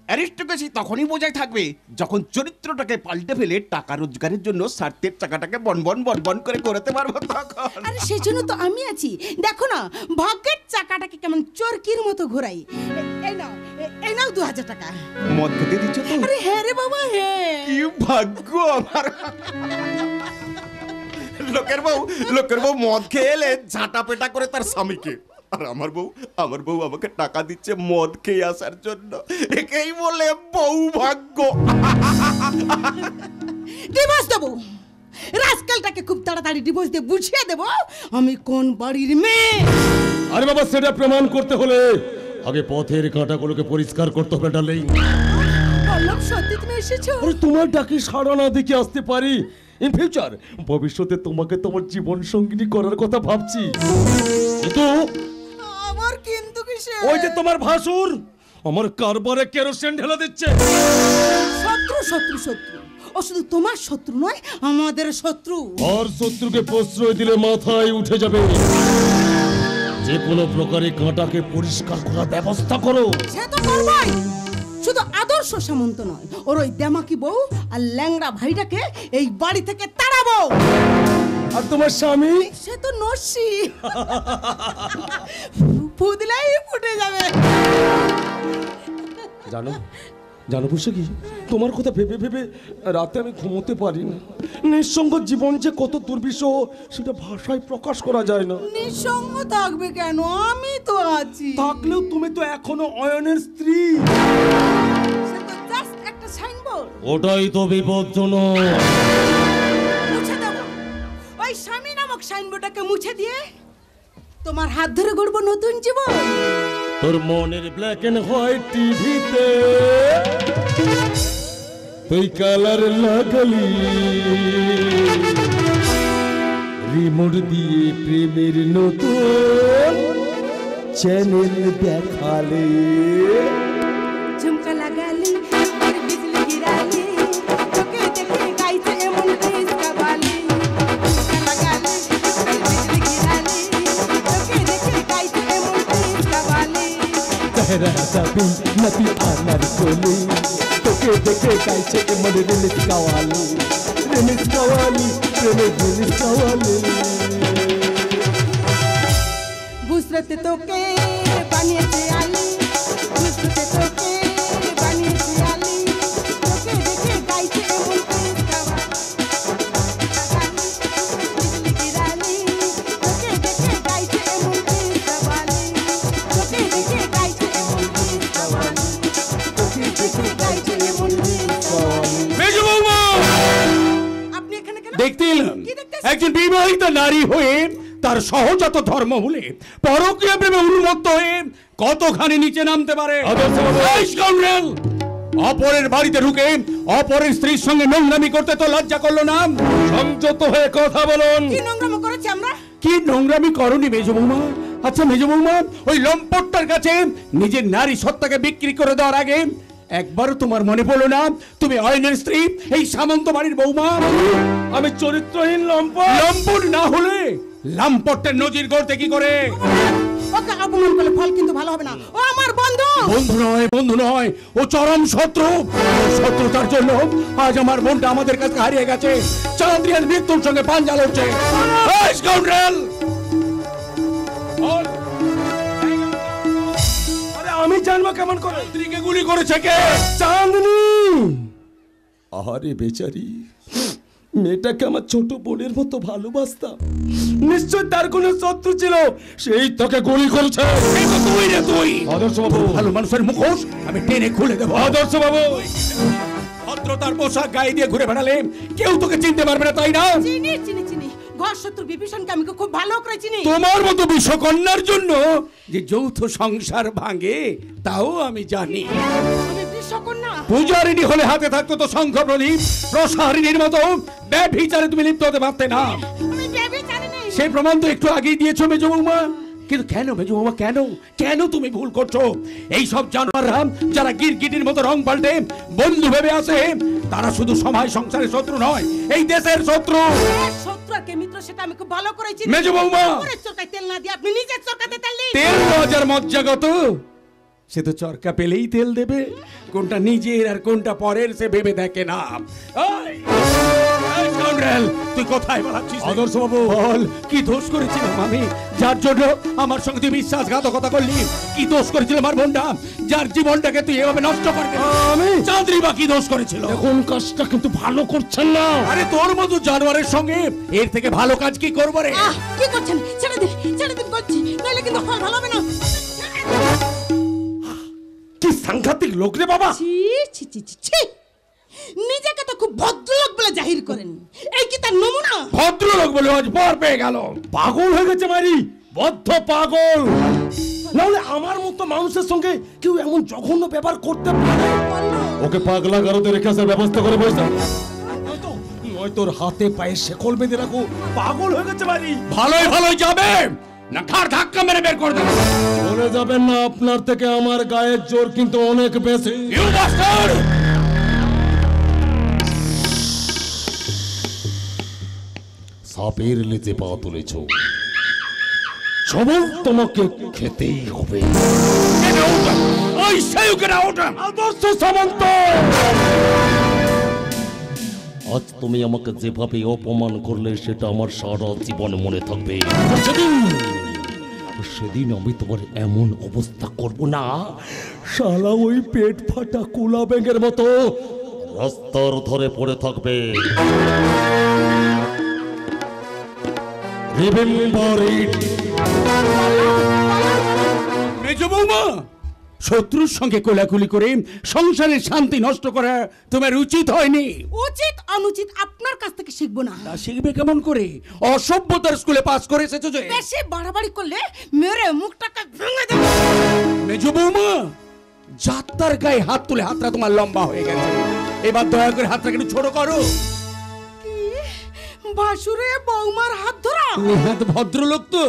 অ্যারিস্টোক্রেসি তখনই বোঝাই থাকবে যখন চরিত্রটাকে পাল্টে ফেলে টাকা রোজগারের জন্য স্বার্থের চাকাটাকে বনবন বনবন করে করতে পারবো তখন।
আরে সেই জন্য তো আমি আছি। দেখো না ভাগ্যের চাকাটাকে কেমন চরকির মতো ঘোরাই। এই নাও 2000 টাকা।
মদ খেতে দিচ্ছ তো?
আরে হ্যাঁ রে বাবা, হ্যাঁ।
কি ভাগ্য আমার। লোকের বউ মদ খেয়ে এলে ঝাঁটা পেটা করে তার স্বামীকে, আর আমার বউ আমাকে টাকা দিচ্ছে মদ খেয়ে আসার জন্য। একেই বলে বউ ভাগ্য।
ডিভোর্স দেবো, রাস্কেলটাকে খুব তাড়াতাড়ি ডিভোর্স দিয়ে বুঝিয়ে দেবো আমি কোন বাড়ির মেয়ে।
আরে বাবা, সেটা প্রমাণ করতে হলে আগে পথের কাঁটাগুলোকে পরিষ্কার করতে হবে ডার্লিং।
পল্লব, সত্যি তুমি এসেছো?
আরে তোমার ডাকে সাড়া না দেখে আসতে পারি? ইন ফিউচার ভবিষ্যতে তোমাকে তোমার জীবন সঙ্গিনী করার কথা ভাবছি। কিন্তু
আমার কিন্তু কিসে?
ওই যে তোমার ভাসুর আমার কারবারে কেরোসিন ঢেলে দিচ্ছে।
শত্রু শত্রু শত্রু, ও শুধু তোমার শত্রু নয়, আমাদের শত্রু।
আর শত্রুকে প্রশ্রয় দিলে মাথায় উঠে যাবে। যে কোনো প্রকারে কাঁটাকে পরিষ্কার করার ব্যবস্থা করো।
সে তো করবাই, শুধু আদর্শ সামন্ত নয়, ওর ওই দেমাকি বউ আর ল্যাংড়া ভাইটাকে এই বাড়ি থেকে তাড়াবো।
আর তোমার স্বামী?
সে তো নস্যি, ফু দিলেই ফুটে যাবে।
জানো জানো বুঝছো কি, তোমার কথা ভেবে ভেবে রাতে আমি ঘুমোতে পারি না। নিঃসঙ্গ জীবন যে কত দুর্বিষহ সেটা ভাষায় প্রকাশ করা যায় না।
নিঃসঙ্গ থাকবে কেন, আমি তো আছি।
থাকলেও তুমি তো এখনো অয়নের স্ত্রী।
সে তো জাস্ট একটা সাইনবোর্ড।
ওটাই তো বিপজ্জনক।
মুছে দেব ওই স্বামী নামক সাইনবোর্ডটাকে, মুছে দিয়ে তোমার হাত ধরে গড়ব নতুন জীবন।
তোর মনের ব্ল্যাক এন্ড হোয়াইট টিভিতে তুই কালার লাগালি, রিমোট দিয়ে প্রেমের নতুন চ্যানেল দেখালে।
ঝুমকা লাগালি আর বিজলি গিরালি, তোকে দেখে গাইছে এমন রিস্কা বালি। ঝুমকা লাগালি আর বিজলি গিরালি, তোকে দেখে গাইছে এমন রিস্কা বালি।
তেরা যাবি নবী আনার কোলে, তোকে দেখে গাইছে এমন রিলিজ কাওয়ালি, রিলিজ কাওয়ালি, প্রেমের রিলিজ কাওয়ালি।
বুসরতে তোকে বানিয়েছে আলি, বুসরতে তোকে বানিয়েছে আলি, তোকে দেখে গাইছে এমন রিস্কা বালি। বিজলি গিরালি, তোকে দেখে গাইছে এমন রিস্কা বালি, তোকে দেখে গাইছে এমন রিস্কা বালি, তোকে দেখে গাইছে এমন রিস্কা বালি।
মেজো বৌমা,
আপনি এখানে কেন?
দেখতে এলাম
কি দেখতেছেন?
একজন বিবাহিত নারী হয়ে তার সহজাত ধর্ম ভুলে পরকীয়া প্রেমে উন্মত্ত হয়ে কতখানি নিচে নামতে পারে। এই scoundrel! অপরের বাড়িতে ঢুকে অপরের স্ত্রীর সঙ্গে নোংরামি করতে তো লজ্জা করলো না?
সংযত হয়ে কথা বলুন।
কি নোংরামো করেছি আমরা?
কি নোংরামি করনি মেজো বৌমা? আচ্ছা মেজো বৌমা, ওই লম্পটটার কাছে নিজের নারী সত্তাকে বিক্রি করে দেওয়ার আগে একবারও তোমার মনে পড়লো না তুমি অয়নের স্ত্রী, এই সামন্ত বাড়ির বৌমা?
আমি চরিত্রহীন লম্পট।
লম্পট না হলে লাম্পটের নজির করতে কি করে?
ওকে অপমান করলে ফল কিন্তু ভালো হবে না। ও আমার বন্ধু।
বন্ধু নয়, বন্ধু নয়, ও চরম শত্রু। শত্রুতার জন্য আজ আমার বোনটা আমাদের কাছে হারিয়ে গেছে। চাঁদ্রিয়ার মৃত্যুর সঙ্গে পাঞ্জা লড়ছে। এই scoundrel!
আরে আমি জানবো কেমন করে?
স্ত্রীকে গুলি করেছে কে?
চাঁদনি। আরে বেচারি, মেয়েটাকে আমার ছোট বোনের মতো ভালোবাসতাম। নিশ্চয় তার কোনো শত্রু ছিল, সেই তোকে গুলি করেছে।
এই তো তুই রে তুই।
আদর্শ বাবু,
ভালো মানুষের মুখোশ আমি টেনে খুলে দেবো।
আদর্শ বাবু,
ভদ্রতার পোশাক গায়ে দিয়ে ঘুরে বেড়ালে কেউ তোকে চিনতে পারবে না, তাই না?
চিনি চিনি চিনি, ঘর শত্রু বিভীষণকে আমি খুব ভালো করে চিনি।
তোমার মতো বিশ্বকন্যার জন্য যে যৌথ সংসার ভাঙে তাও আমি জানি।
আমি বিশ্বকন্যা।
পূজারিনী হলে হাতে থাকতো তো শঙ্খ প্রদীপ, প্রসারিণীর মতো ব্যভিচারে তুমি লিপ্ত হতে পারতে না।
আমি ভেবে জানি না।
সেই প্রমাণ তো একটু আগেই দিয়েছো মেজো বৌমা। কিন্তু কেন মেজো বৌমা, কেন কেন তুমি ভুল করছো? এই সব জানোয়াররা যারা গিরগিটির মতো রং পাল্টে বন্ধু ভেবে আসে, তারা শুধু সমাজ সংসারের শত্রু নয়, এই দেশের শত্রু।
শত্রু আর কে মিত্র সেটা আমি খুব ভালো করে চিনি।
মেজো বৌমা,
পরের চরকায় তেল না দিয়ে আপনি নিজের চরকাতে তেল দিন।
তেল রাজার মজ্জাগত, সে তো চরকা পেলেই তেল দেবে। কোনটা নিজের আর কোনটা পরের সে ভেবে দেখে না। এই, এই scoundrel, তুই কোথায় বাড়াচ্ছিস?
আদর্শ বাবু,
বল, কি দোষ করেছিলাম আমি যার জন্য আমার সঙ্গে তুই বিশ্বাসঘাতকতা করলি? কি দোষ করেছিলাম আমার বোনটা, যার জীবনটাকে তুই এভাবে নষ্ট করে দিলি?
আমি?
চাঁদরি বা কি দোষ করেছিল?
এখন কাজটা কিন্তু ভালো করছেন না।
আরে তোর মতো জানোয়ারের সঙ্গে এর থেকে ভালো কাজ কি করবো রে?
আহ, কি করছেন? ছেড়ে দিন করছি, নইলে কিন্তু ফল ভালো হবে না।
কি সাংঘাতিক লোক রে বাবা।
ছি ছি ছি ছি ছি, নিজেকে তো খুব ভদ্রলোক বলে জাহির করেন, এই কি তার নমুনা?
ভদ্রলোক বলে আজ পর পেয়ে গেল।
পাগল হয়ে গেছে মারি, বদ্ধ পাগল। নাহলে আমার মতো মানুষের সঙ্গে কেউ এমন জঘন্য ব্যবহার করতে পারে? ওকে পাগলা গারদে রেখে আসার ব্যবস্থা করে বসে, নয় তোর হাতে পায়ে শেকল বেঁধে রাখো। পাগল হয়ে গেছে মারি।
ভালোই ভালোই যাবে না ঘাড় ধাক্কা মেরে বের করে দেবো।
বলে যাবেন না, আপনার থেকে আমার গায়ের জোর কিন্তু অনেক বেশি।
You bastard!
সাপের লেজে পা তুলেছ, সবল তোমাকে খেতেই হবে।
Get out! I say you get out!
আদর্শ সামন্ত, আজ তুমি আমাকে যেভাবে অপমান করলে সেটা আমার সারা জীবন মনে থাকবে। সেদিন সেদিন আমি তোমার এমন অবস্থা করব না, শালা ওই পেট ফাটা কোলা ব্যাঙের মতো রাস্তার ধরে পড়ে থাকবে। Remember it.
মেজ বৌমা, শত্রুর সঙ্গে কোলাকুলি করে সংসারের শান্তি নষ্ট করা তোমার উচিত হয়নি।
উচিত অনুচিত আপনার কাছ থেকে শিখবো না।
তা শিখবে কেমন করে? অসভ্যতার স্কুলে পাস করে এসেছো যে।
বেশি বাড়াবাড়ি করলে মেরে মুখটাকে ভেঙে দেবো।
মেজ বৌমা, যাত্রার গায়ে হাত তুলে হাতটা তোমার লম্বা হয়ে গেছে, এবার দয়া করে হাতটাকে একটু ছোট করো।
ভাসুরে বৌমার হাত ধরা?
নেহাত ভদ্রলোক তো,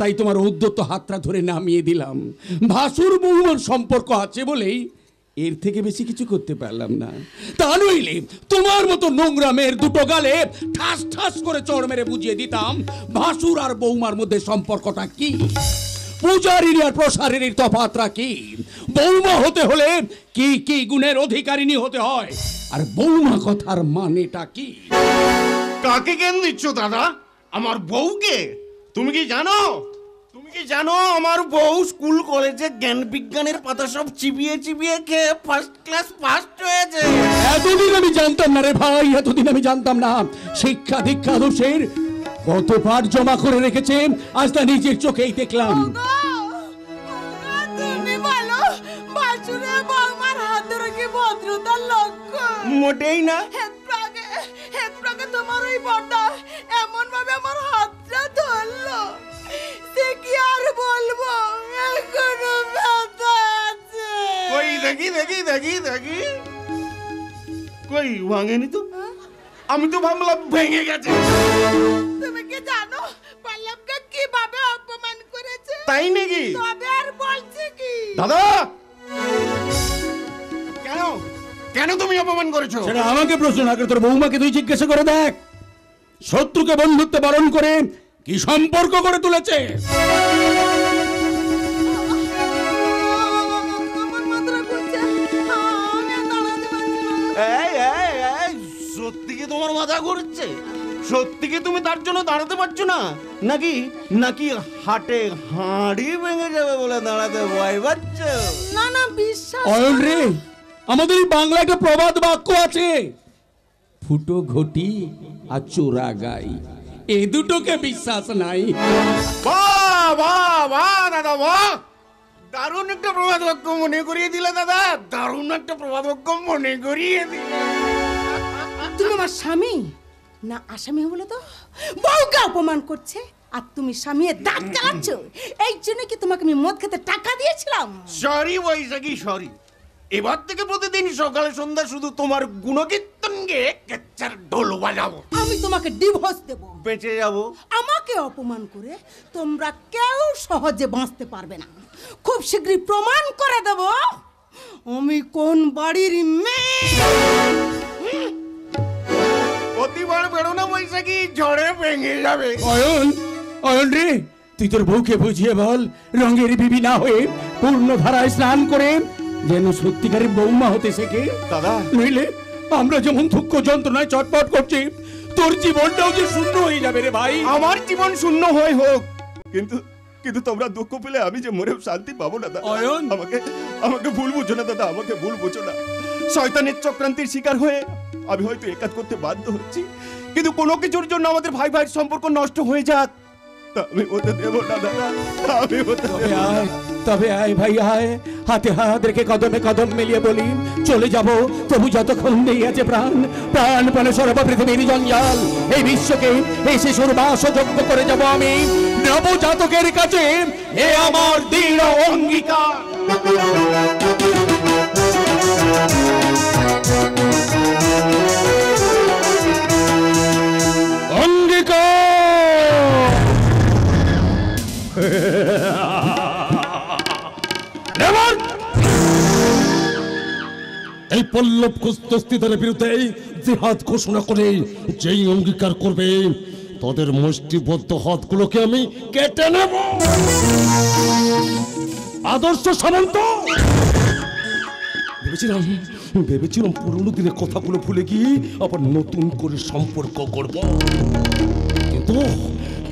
তাই তোমার উদ্যত হাতটা ধরে নামিয়ে দিলাম। ভাসুর বৌমার সম্পর্ক আছে বলেই এর থেকে বেশি কিছু করতে পারলাম না। তা নইলে তোমার মতো নোংরা মেয়ের দুটো গালে ঠাস ঠাস করে চড় মেরে বুঝিয়ে দিতাম ভাসুর আর বৌমার মধ্যে সম্পর্কটা কি, পূজারিনী আর প্রসারিনীর তফাৎটা কি, বৌমা হতে হলে কি কি গুণের অধিকারিণী হতে হয়, আর বৌমা কথার মানেটা কি।
কাকে জ্ঞান দিচ্ছ দাদা? আমার বউকে? তুমি কি জানো আমার বউ স্কুল কলেজে জ্ঞান বিজ্ঞানের পাতা সব চিবিয়ে চিবিয়ে খেয়ে ফার্স্ট ক্লাস ফার্স্ট হয়েছে।
এতদিন আমি জানতাম না রে ভাই, এতদিন আমি জানতাম না শিক্ষা দীক্ষা দোষের কত পাঠ জমা করে রেখেছে, আজ তা নিজের চোখেই দেখলাম।
তুমি বলো ভাসুরে বৌমার হাত ধরে কি ভদ্রতার লক্ষণ?
মোটেই না।
হেতপ্রাগে তোমার ওই বড়টা এমন ভাবে আমার হাতটা ধরলো, সে কি আর বলবো, এখনো ব্যথা আছে।
কই দেখি দেখি দেখি দেখি, কই ভাঙেনি তো? আমি তো ভাবলাম ভেঙে গেছে।
তুমি কি জানো পল্লবকে কিভাবে অপমান করেছে?
তাই নাকি?
তবে আর বলছে কি?
দাদা, কেন কেন তুমি অপমান করেছো?
সেটা আমাকে প্রশ্ন না করে তোর বৌমাকে তুই জিজ্ঞাসা করে দেখ, শত্রুকে বন্ধুত্বে বরণ করে কি সম্পর্ক করে তুলেছে।
আমার মাথা ঘুরছে, আমি আর দাঁড়াতে পারছি না।
এই, সত্যি কি তোমার মাথা ঘুরছে? সত্যি কি তুমি তার জন্য দাঁড়াতে পারছো না? নাকি নাকি হাটে হাঁড়ি ভেঙে যাবে বলে দাঁড়াতে ভয় পাচ্ছ?
না না, বিশ্বাস
অয়ন রে, আমাদের এই বাংলায় একটা প্রবাদ বাক্য আছে, ফুটো ঘটি আর চোরা গাই, এ দুটোকে বিশ্বাস নাই।
বাহ বাহ বাহ দাদা বাহ, দারুণ একটা প্রবাদ বাক্য মনে করিয়ে দিলে দাদা, দারুণ একটা প্রবাদ বাক্য মনে করিয়ে দিলে।
তুমি আমার স্বামী না আসামি বলে তো বউকে অপমান করছে, আর তুমি স্বামীর দাঁত চালাচ্ছ। এই জন্য কি তোমাকে আমি মদ খেতে টাকা দিয়েছিলাম?
সরি বৈশাখী সরি, এবার থেকে প্রতিদিন সকালে সন্ধ্যা শুধু তোমার গুণকীর্তন গেয়ে কেচ্চার ঢোল বাজাবো।
আমি তোমাকে ডিভোর্স দেব।
বেঁচে যাবো।
আমাকে অপমান করে তোমরা কেউ সহজে বাঁচতে পারবে না। খুব শীঘ্রই প্রমাণ করে দেব আমি কোন বাড়ির মেয়ে।
প্রতিবার বেরো না বৈশাখী, ঝড়ে ভেঙে যাবে।
অয়ন রে, তুই তোর বউকে বুঝিয়ে বল, রঙের বিবি না হয়ে পূর্ণ ধারায় স্নান করে যেন সত্যিকারের বৌমা হতে শেখে।
দাদা,
নইলে আমরা যেমন দুঃখ যন্ত্রণায় চটপট করছি, তোর জীবনটাও যে শূন্য হয়ে যাবে রে ভাই।
আমার জীবন শূন্য হয়ে হোক, কিন্তু কিন্তু তোমরা দুঃখ পেলে আমি যে মরেও শান্তি পাবো না দাদা।
অয়ন,
আমাকে ভুল বুঝো না দাদা, আমাকে ভুল বুঝো না। শয়তানের চক্রান্তের শিকার হয়ে আমি হয়তো একাজ করতে বাধ্য হচ্ছি, কিন্তু কোনো কিছুর জন্য আমাদের ভাই ভাইয়ের সম্পর্ক নষ্ট হয়ে যাক তা আমি হতে দেব না দাদা, আমি হতে দেব না।
তবে আয় ভাই আয়, হাতে হাত রেখে কদমে কদম মিলিয়ে বলি, চলে যাব তবু যতক্ষণ নেই আছে প্রাণ, প্রাণপণে সর্ব পৃথিবীর জঞ্জাল এই বিশ্বকে এই শিশুর বাসযোগ্য করে যাব আমি নবজাতকের কাছে, এ আমার দৃঢ় অঙ্গীকার।
এই পল্লব কুস্তস্তিদের বিরুদ্ধে জিহাদ ঘোষণা করে যেই অঙ্গীকার করবে তাদের মুষ্টিবদ্ধ হাতগুলোকে আমি কেটে নেব। আদর্শ সামন্ত, ভেবেছিলাম পুরনো দিনের কথাগুলো ভুলে গিয়ে আবার নতুন করে সম্পর্ক করব,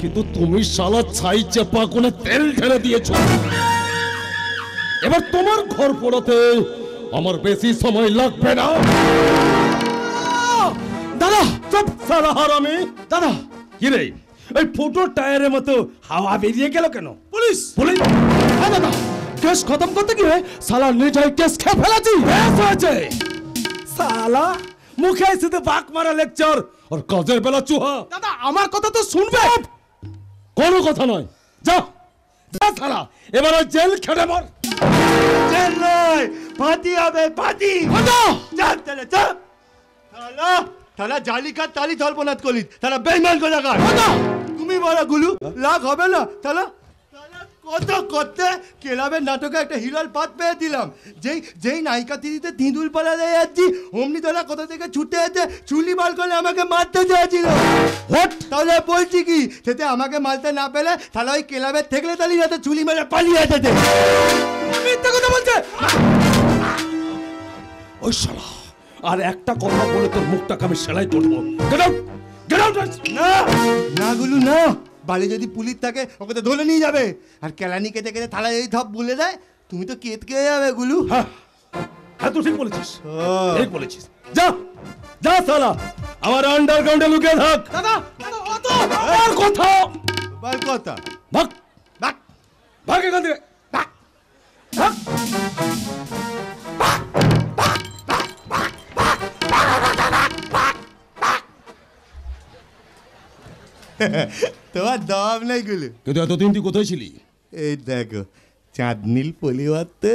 কিন্তু তুমি শালা ছাই চেপা কোনে তেল ঢেলে দিয়েছো। এবার তোমার ঘর পোড়াতে আমার বেশি সময় লাগবে না।
দাদা
চুপ শালা হারামি।
দাদা
কি রে,
ওই ফুটো টায়ারের মতো হাওয়া বেরিয়ে গেল কেন?
Police
police? হ্যাঁ দাদা, কেস খতম করতে গিয়ে সালা নিজেই কেস খেয়ে ফেলেছি। বেশ হয়েছে। সালা মুখে শুধু বাক মারা লেকচার
আর কাজের বেলা চুহা।
দাদা আমার কথা তো শুনবে।
কোনো কথা নয়, যা যা শালা, এবার ওই জেল খেটে মর।
জেল নয়, ফাঁসি হবে, ফাঁসি। চাপ তাহলে চাপ। তাহলে তাহলে জালিকা তালি জল্পনাথ করিস, তাহলে বেইমান কোথাকার। তুমি বলো গুলু, লাভ হবে না? তাহলে কত করতে ক্লাবের নাটকে একটা হিরোর পাত পেয়ে দিলাম। যেই নায়িকা দিদিতে তিঁদুল পালা দিয়ে যাচ্ছি, অমনি তোরা কোথা থেকে ছুটে এসে চুলি বার করে আমাকে মারতে চেয়েছিল। তাহলে বলছি কি, সেটা আমাকে মারতে না পেলে তাহলে ওই ক্লাবের থেকলে তালি যাতে চুলি মেরে পালিয়ে যেতে।
মিথ্যা কথা বলছে। ওই শালা আর একটা কথা বলে তোর মুখটাকে আমি সেলাই করবো। Get out, get out.
না না গুলু না, বাড়ি যদি পুলিশ থাকে ওকে তো ধরে নিয়ে যাবে, আর কেলানি কেটে কেটে থালা যদি ধপ বলে দেয় তুমি তো কেটকে যাবে গুলু।
হ্যাঁ হ্যাঁ, তুই ঠিক বলেছিস, ঠিক বলেছিস।
যা যা শালা, আমার আন্ডারগ্রাউন্ডে লুকিয়ে থাক।
দাদা অত আর কথা
বল কথা।
ভাগ
বাক
ভাগ এখান থেকে, ভাগ ভাগ।
তোমার দম নেই গুলু।
কিন্তু এতদিন তুই কোথায় ছিলি?
এই দেখো, চাঁদনীল পলিওয়াতে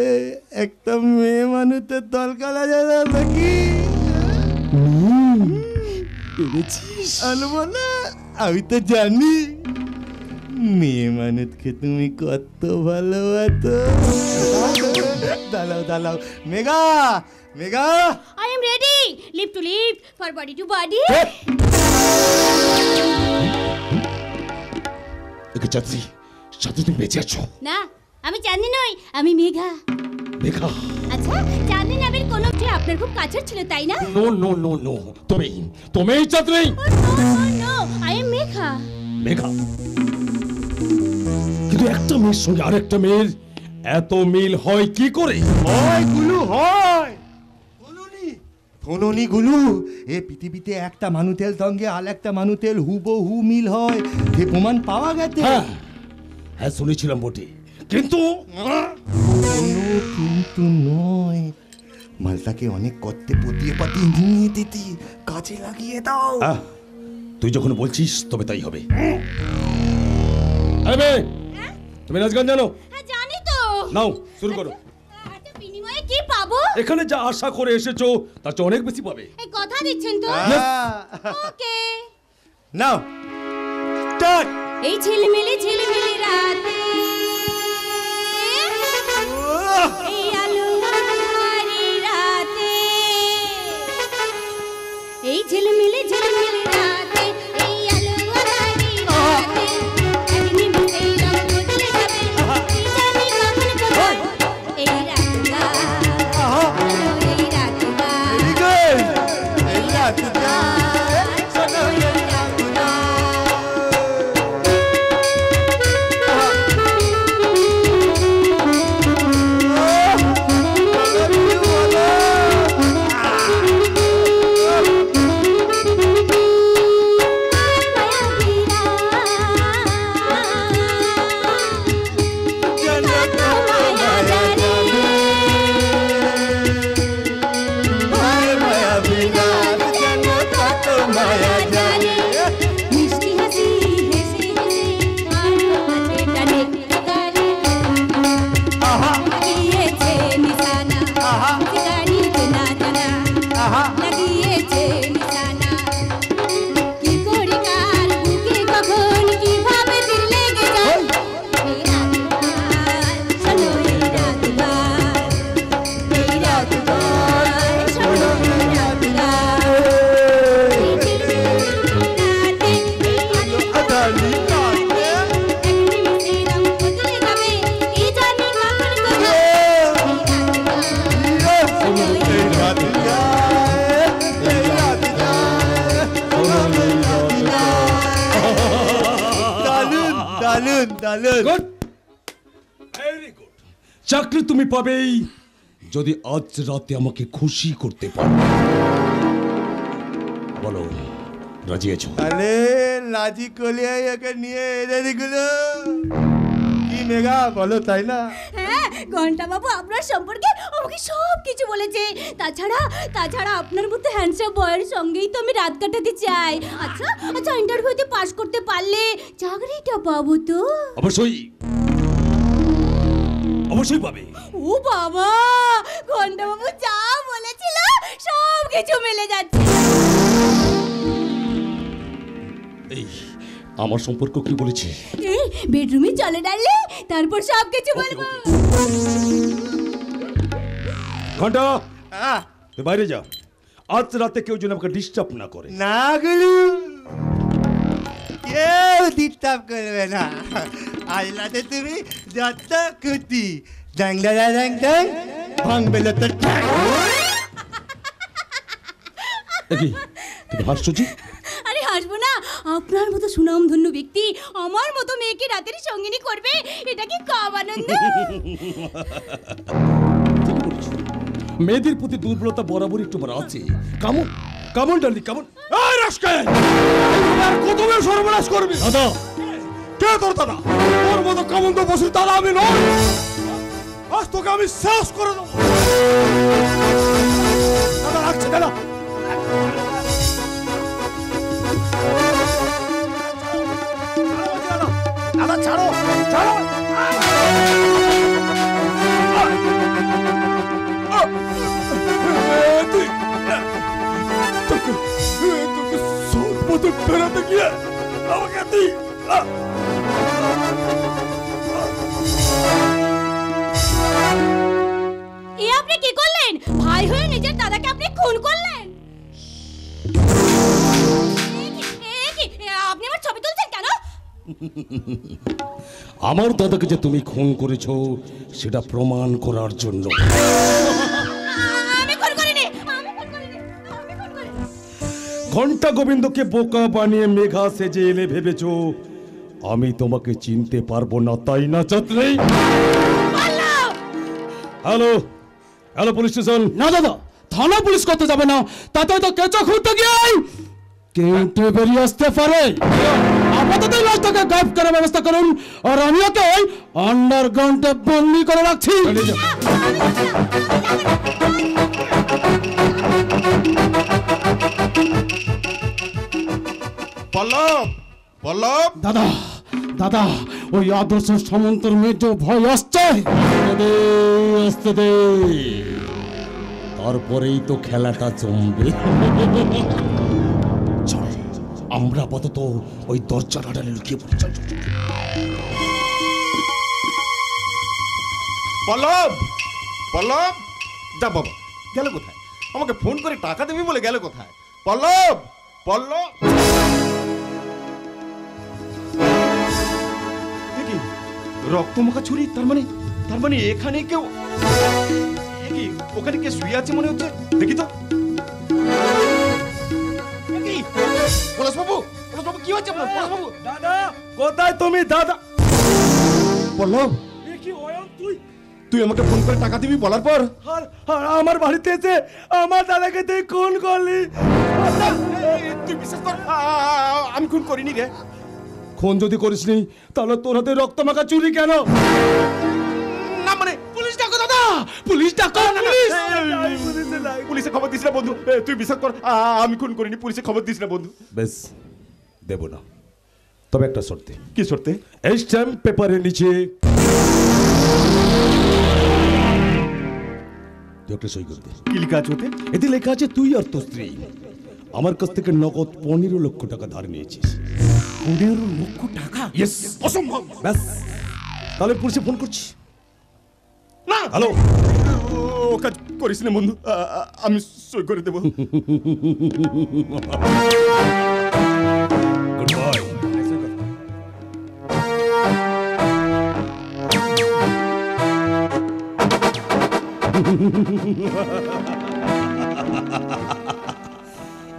একটা মেয়ে মানুষের দল করা যায় না নাকি? আলবো না, আমি তো জানি মেয়ে মানুষকে তুমি কত ভালোবাসো। দাঁড়াও দাঁড়াও, Megha Megha.
I am ready. Lip to lip, for body to body.
একে চাচ্ছি সাথে তুমি বেঁচে আছো।
না, আমি চাঁদনি নই, আমি মেঘা।
মেঘা?
আচ্ছা, চাঁদনি নামের কোনো মেয়ে আপনার খুব কাছের ছিল, তাই না?
নো নো নো নো, তুমি Chandni.
No, I am Megha.
Megha? কিন্তু একটা মেয়ের সঙ্গে আরেকটা মেয়ের এত মিল হয় কি করে?
হয় গুলু, হয়। শোনোনি গুলু, এ পৃথিবীতে একটা মানুষের সঙ্গে আর একটা মানুষের হুবহু মিল হয়, এ প্রমাণ পাওয়া গেছে।
হ্যাঁ হ্যাঁ, শুনেছিলাম বটে, কিন্তু
কিন্তু নয়, মালটাকে অনেক করতে পতিয়ে পাতিয়ে নিয়ে দিতি, কাজে লাগিয়ে দাও।
হ্যাঁ, তুই যখন বলছিস তবে তাই হবে। আরে মেয়ে, তুমি নাচ গান জানো?
হ্যাঁ জানি তো।
নাও শুরু করো।
আচ্ছা, বিনিময়ে কি পাবো?
এখানে যা আশা করে এসেছো তার চেয়ে অনেক বেশি পাবে।
এই কথা দিচ্ছেন তো? ওকে।
Now start.
এই ঝিলমিলি ঝিলমিলি রাতে, এই আলো আঁধারি রাতে, এই ঝিলমিলি ঝিলমিলি রাতে, এই আলো আঁধারি রাতে, এক নিমিষেই রং বদলে যাবে, কি জানি কখন কোথায়, এই রাতটা, এই রাতটা,
ভেরি গুড। এই রাতটা শোনো, এই রাতটা। পালন।
Good, very good. চাকরি তুমি পাবেই যদি আজ রাতে আমাকে খুশি করতে পারো। বলো, রাজি আছো?
আরে লাজি কলিয়াই ওকে নিয়ে এনে দিগুলো কি মেঘা বলো, তাই না?
হ্যাঁ, ঘন্টা বাবু আপনার সম্পর্কে আমাকে সব কিছু বলেছে। তাছাড়া আপনার মতো হ্যান্ডসাম বয়ের সঙ্গেই তো আমি রাত কাটাতে চাই। আচ্ছা ইন্টারভিউতে পাশ করতে পারলে চাকরিটা পাবো তো?
অবশ্যই পাবে।
ও বাবা, ঘন্টা বাবু যা বলেছিল সব কিছু মিলে যাচ্ছে।
এই আমার সম্পর্ক কি বলেছে?
এই বেডরুমে চলে ডাললে তারপর সব কিছু বলবো।
ঘন্টা,
আহ,
তুই বাইরে যা। আজ রাতে কেউ যেন আমাকে ডিস্টার্ব না করে।
না গুলু, কেউ ডিস্টার্ব করবে না। আজ রাতে তুমি যত খুশি ড্যাং ড্যাং ড্যাং ড্যাং ভাঙবে না তো।
কি তুমি হাসছো জি?
আরে হাসবো না, আপনার মতো সুনামধন্য ব্যক্তি আমার মতো মেয়েকে রাতের সঙ্গিনী করবে, এটা কি কম আনন্দ।
মেয়েদের প্রতি দুর্বলতা বরাবর একটু বড় আছে। Come on come on Daryl come on. এই রাস্কাল, আর কত মেয়ে সর্বনাশ করবি? দাদা, কে তোর দাদা? তোর মতো কামন তো বসুর দাদা আমি নই। আজ তোকে আমি শেষ করে দেবো। দাদা রাখছে, দাদা দাদা ছাড়ো ছাড়ো। তুই তোকে সব মতো বেড়াতে গিয়ে আমাকে তুই
এ আপনি কি করলেন? ভাই হয়ে নিজের দাদাকে আপনি খুন করলেন। আপনি আমার ছবি তুলছেন কেন?
আমার দাদাকে যে তুমি খুন করেছো সেটা প্রমাণ করার জন্য।
আমি খুন করিনি।
ঘন্টা গোবিন্দকে বোকা বানিয়ে মেঘা সেজে এলে ভেবেছো আমি তোমাকে চিনতে পারবো না, তাই না চাতলি? Hello hello police station.
না দাদা, থানা পুলিশ করতে যাবে না, তাতে তো কেঁচো খুঁজতে গিয়ে কিন্তু বেরিয়ে আসতে পারে। আপাতত লাশটাকে গায়েব করার ব্যবস্থা করুন, আর আমি ওকে আন্ডারগ্রাউন্ডে বন্দি করে রাখছি।
পল্লব, পল্লব,
দাদা দাদা, ওই আদর্শ সামন্তর মেয়ে যে ভয় আসছে।
আসতে দে, তারপরেই তো খেলাটা জমবে। চল, আমরা আপাতত ওই দরজার আড়ালে লুকিয়ে পড়ি। চল
পল্লব, পল্লব, যা বাবা, গেল কোথায়? আমাকে ফোন করে টাকা দেবি বলে গেল কোথায়? পল্লব, পল্লব, কি রক্তমাখা ছুরি? তার মানে এখানে কেউ, কি ওখানে কে শুয়ে আছে মনে হচ্ছে? দেখি তো। পলাশবাবু, পলাশবাবু, কি হচ্ছে আপনার? পলাশবাবু,
দাদা কোথায় তুমি? দাদা
পল্লব,
কি অয়ন তুই?
তুই আমাকে ফোন করে টাকা দিবি বলার পর
আর আমার বাড়িতে এসে আমার দাদাকে তুই খুন করলি।
তুই বিশ্বাস কর, আমি খুন করিনি রে।
খুন যদি করিসনি তাহলে তোর হাতে রক্ত মাখা চুরি কেন?
না মানে পুলিশ ডাকো দাদা, পুলিশ ডাকো। পুলিশে খবর দিস না বন্ধু, তুই বিশ্বাস কর, আমি খুন করিনি। পুলিশে খবর দিস না বন্ধু।
বেশ, দেব না, তবে একটা শর্তে।
কি শর্তে?
এই স্ট্যাম্প পেপারের নিচে তুই একটা সই করে দে।
কি লেখা আছে ওতে?
এতে লেখা আছে তুই আর তোর স্ত্রী আমার কাছ থেকে নগদ 15 লক্ষ টাকা ধার নিয়েছিস।
15 লক্ষ টাকা?
ইয়েস।
অসম্ভব।
ব্যাস, তাহলে পুলিশে ফোন করছি।
না,
হ্যালো,
ও কাজ করিস না বন্ধু, আমি সই করে দেবো।
Good bye.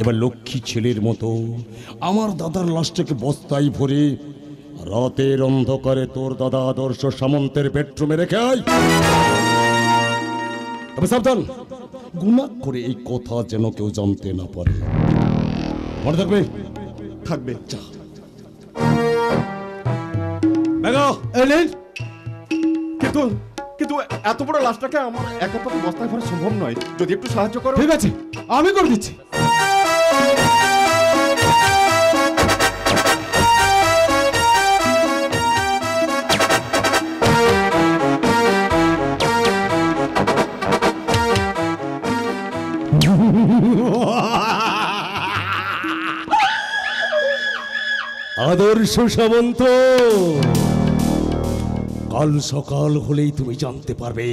এবার লক্ষ্মী ছেলের মতো আমার দাদার লাশটাকে বস্তায় ভরে রাতের অন্ধকারে তোর দাদা আদর্শ সামন্তের বেডরুমে রেখে আয়। তবে সাবধান, গুনাহ করে এই কথা যেন কেউ জানতে না পারে। মনে থাকবে?
থাকবে।
যা।
কিন্তু কিন্তু এত বড় লাশটাকে আমার একা তো বস্তায় ভরা সম্ভব নয়, যদি একটু সাহায্য করো।
ঠিক আছে, আমি করে দিচ্ছি।
আদর্শ সামন্ত, কাল সকাল হলেই তুমি জানতে পারবে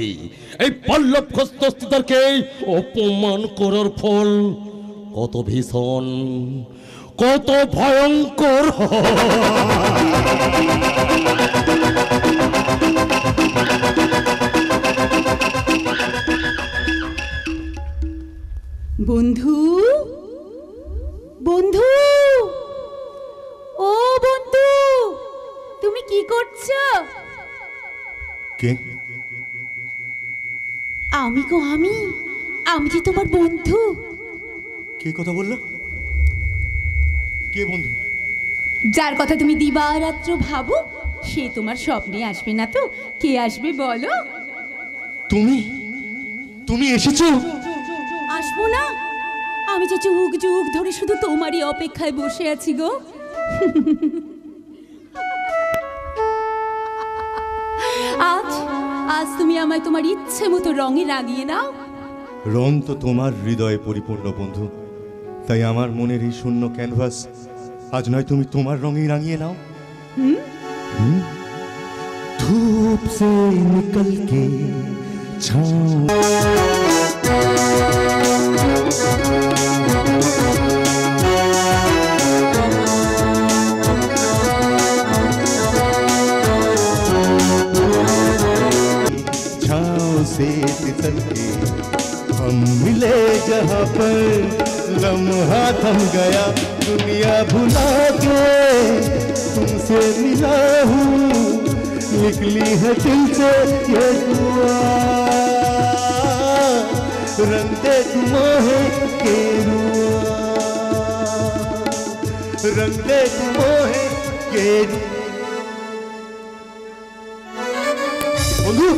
এই পল্লব খস্তস্তিদারকে অপমান করার ফল কত ভীষণ, কত ভয়ঙ্কর।
বন্ধু, বন্ধু, ও বন্ধু, তুমি কি করছো?
কে?
আমি গো, আমি যে তোমার বন্ধু।
কে কথা বললো? কে বন্ধু?
যার কথা তুমি দিবারাত্র ভাবো, সে তোমার স্বপ্নে আসবে না তো কে আসবে বলো?
তুমি এসেছো?
আসবো না? আমি যে যুগ যুগ ধরে শুধু তোমারই অপেক্ষায় বসে আছি গো। আজ তুমি আমায় তোমার ইচ্ছে মতো রঙে রাঙিয়ে নাও।
রং তো তোমার হৃদয়ে পরিপূর্ণ বন্ধু, তাই আমার মনের এই শূন্য ক্যানভাস আজ নয় তুমি তোমার রঙে রাঙিয়ে নাও। ধূপ সে নিকল কে ছাও से फिसल के हम मिले जहाँ पर लम्हा थम गया, दुनिया भुला के तुमसे मिला हूँ, निकली है दिल से ये दुआ, रंग दे तुम्हें के रुआ, रंग दे तुम्हें के बंधु।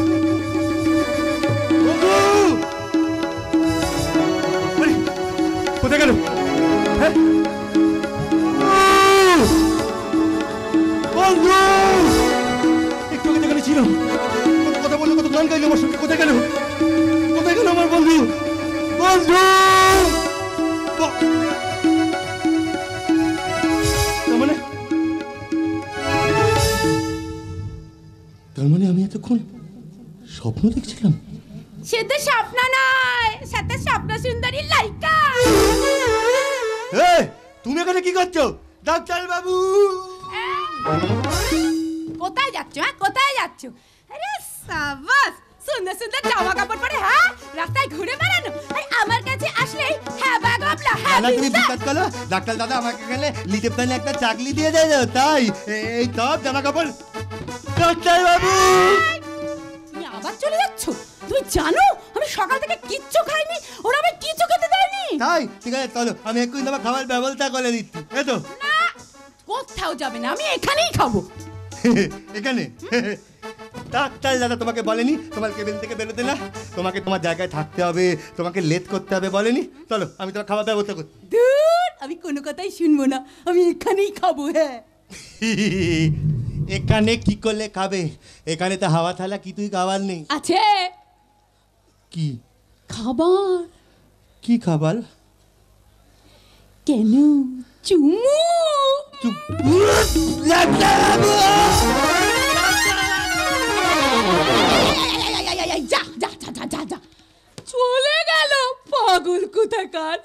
কোথায় গেল? বন্ধু, একটু আগে যেখানে ছিল, কত কথা বললো, কত গান গাইলো আমার সঙ্গে, কোথায় গেল? কোথায় গেল আমার বন্ধু? বন্ধু, তার মানে আমি এতক্ষণ স্বপ্ন দেখছিলাম?
সে তো স্বপ্ন নয়, সাথে স্বপ্ন সুন্দরী লাইকা।
তুমি এখানে কি করছো ডাক্তার বাবু?
কোথায় যাচ্ছ? কোথায় যাচ্ছ? আরে সাবাস, সুন্দর সুন্দর জামা কাপড় পরে হ্যাঁ রাস্তায় ঘুরে বেড়ানো, আর আমার কাছে আসলেই হ্যাঁ বা গবলা হ্যাঁ।
তুমি বিশ্বাস করো, ডাক্তার দাদা আমাকে গেলে লিটে পেনে একটা চাকরি দিয়ে দেয়, তাই এই সব জামা কাপড়। ডাক্তার বাবু,
তুমি আবার চলে যাচ্ছ? তুমি জানো আমি সকাল থেকে কিচ্ছু খাইনি, ওরা আমায় কিছু খেতে দেয়নি।
তাই ঠিক আছে, চলো আমি এক্ষুনি তোমার খাবার ব্যবস্থা করে দিচ্ছি। এই তো
না, কোথাও যাবে না, আমি এখানেই খাবো।
এখানে? ডাক্তার দাদা তোমাকে বলেনি তোমার কেবিন থেকে বেরোতে না, তোমাকে তোমার জায়গায় থাকতে হবে, তোমাকে লেট করতে হবে বলেনি? চলো আমি তোমার খাবার ব্যবস্থা করছি।
দূর, আমি কোনো কথাই শুনবো না, আমি এখানেই খাবো। হ্যাঁ,
এখানে কি করলে খাবে? এখানে তো হাওয়া থালা কিছুই খাবার নেই।
আছে।
কি
খাবার?
কি খাবার?
কেন? চুমু। যা যা যা যা যা যা, চলে গেল পাগল কোথাকার।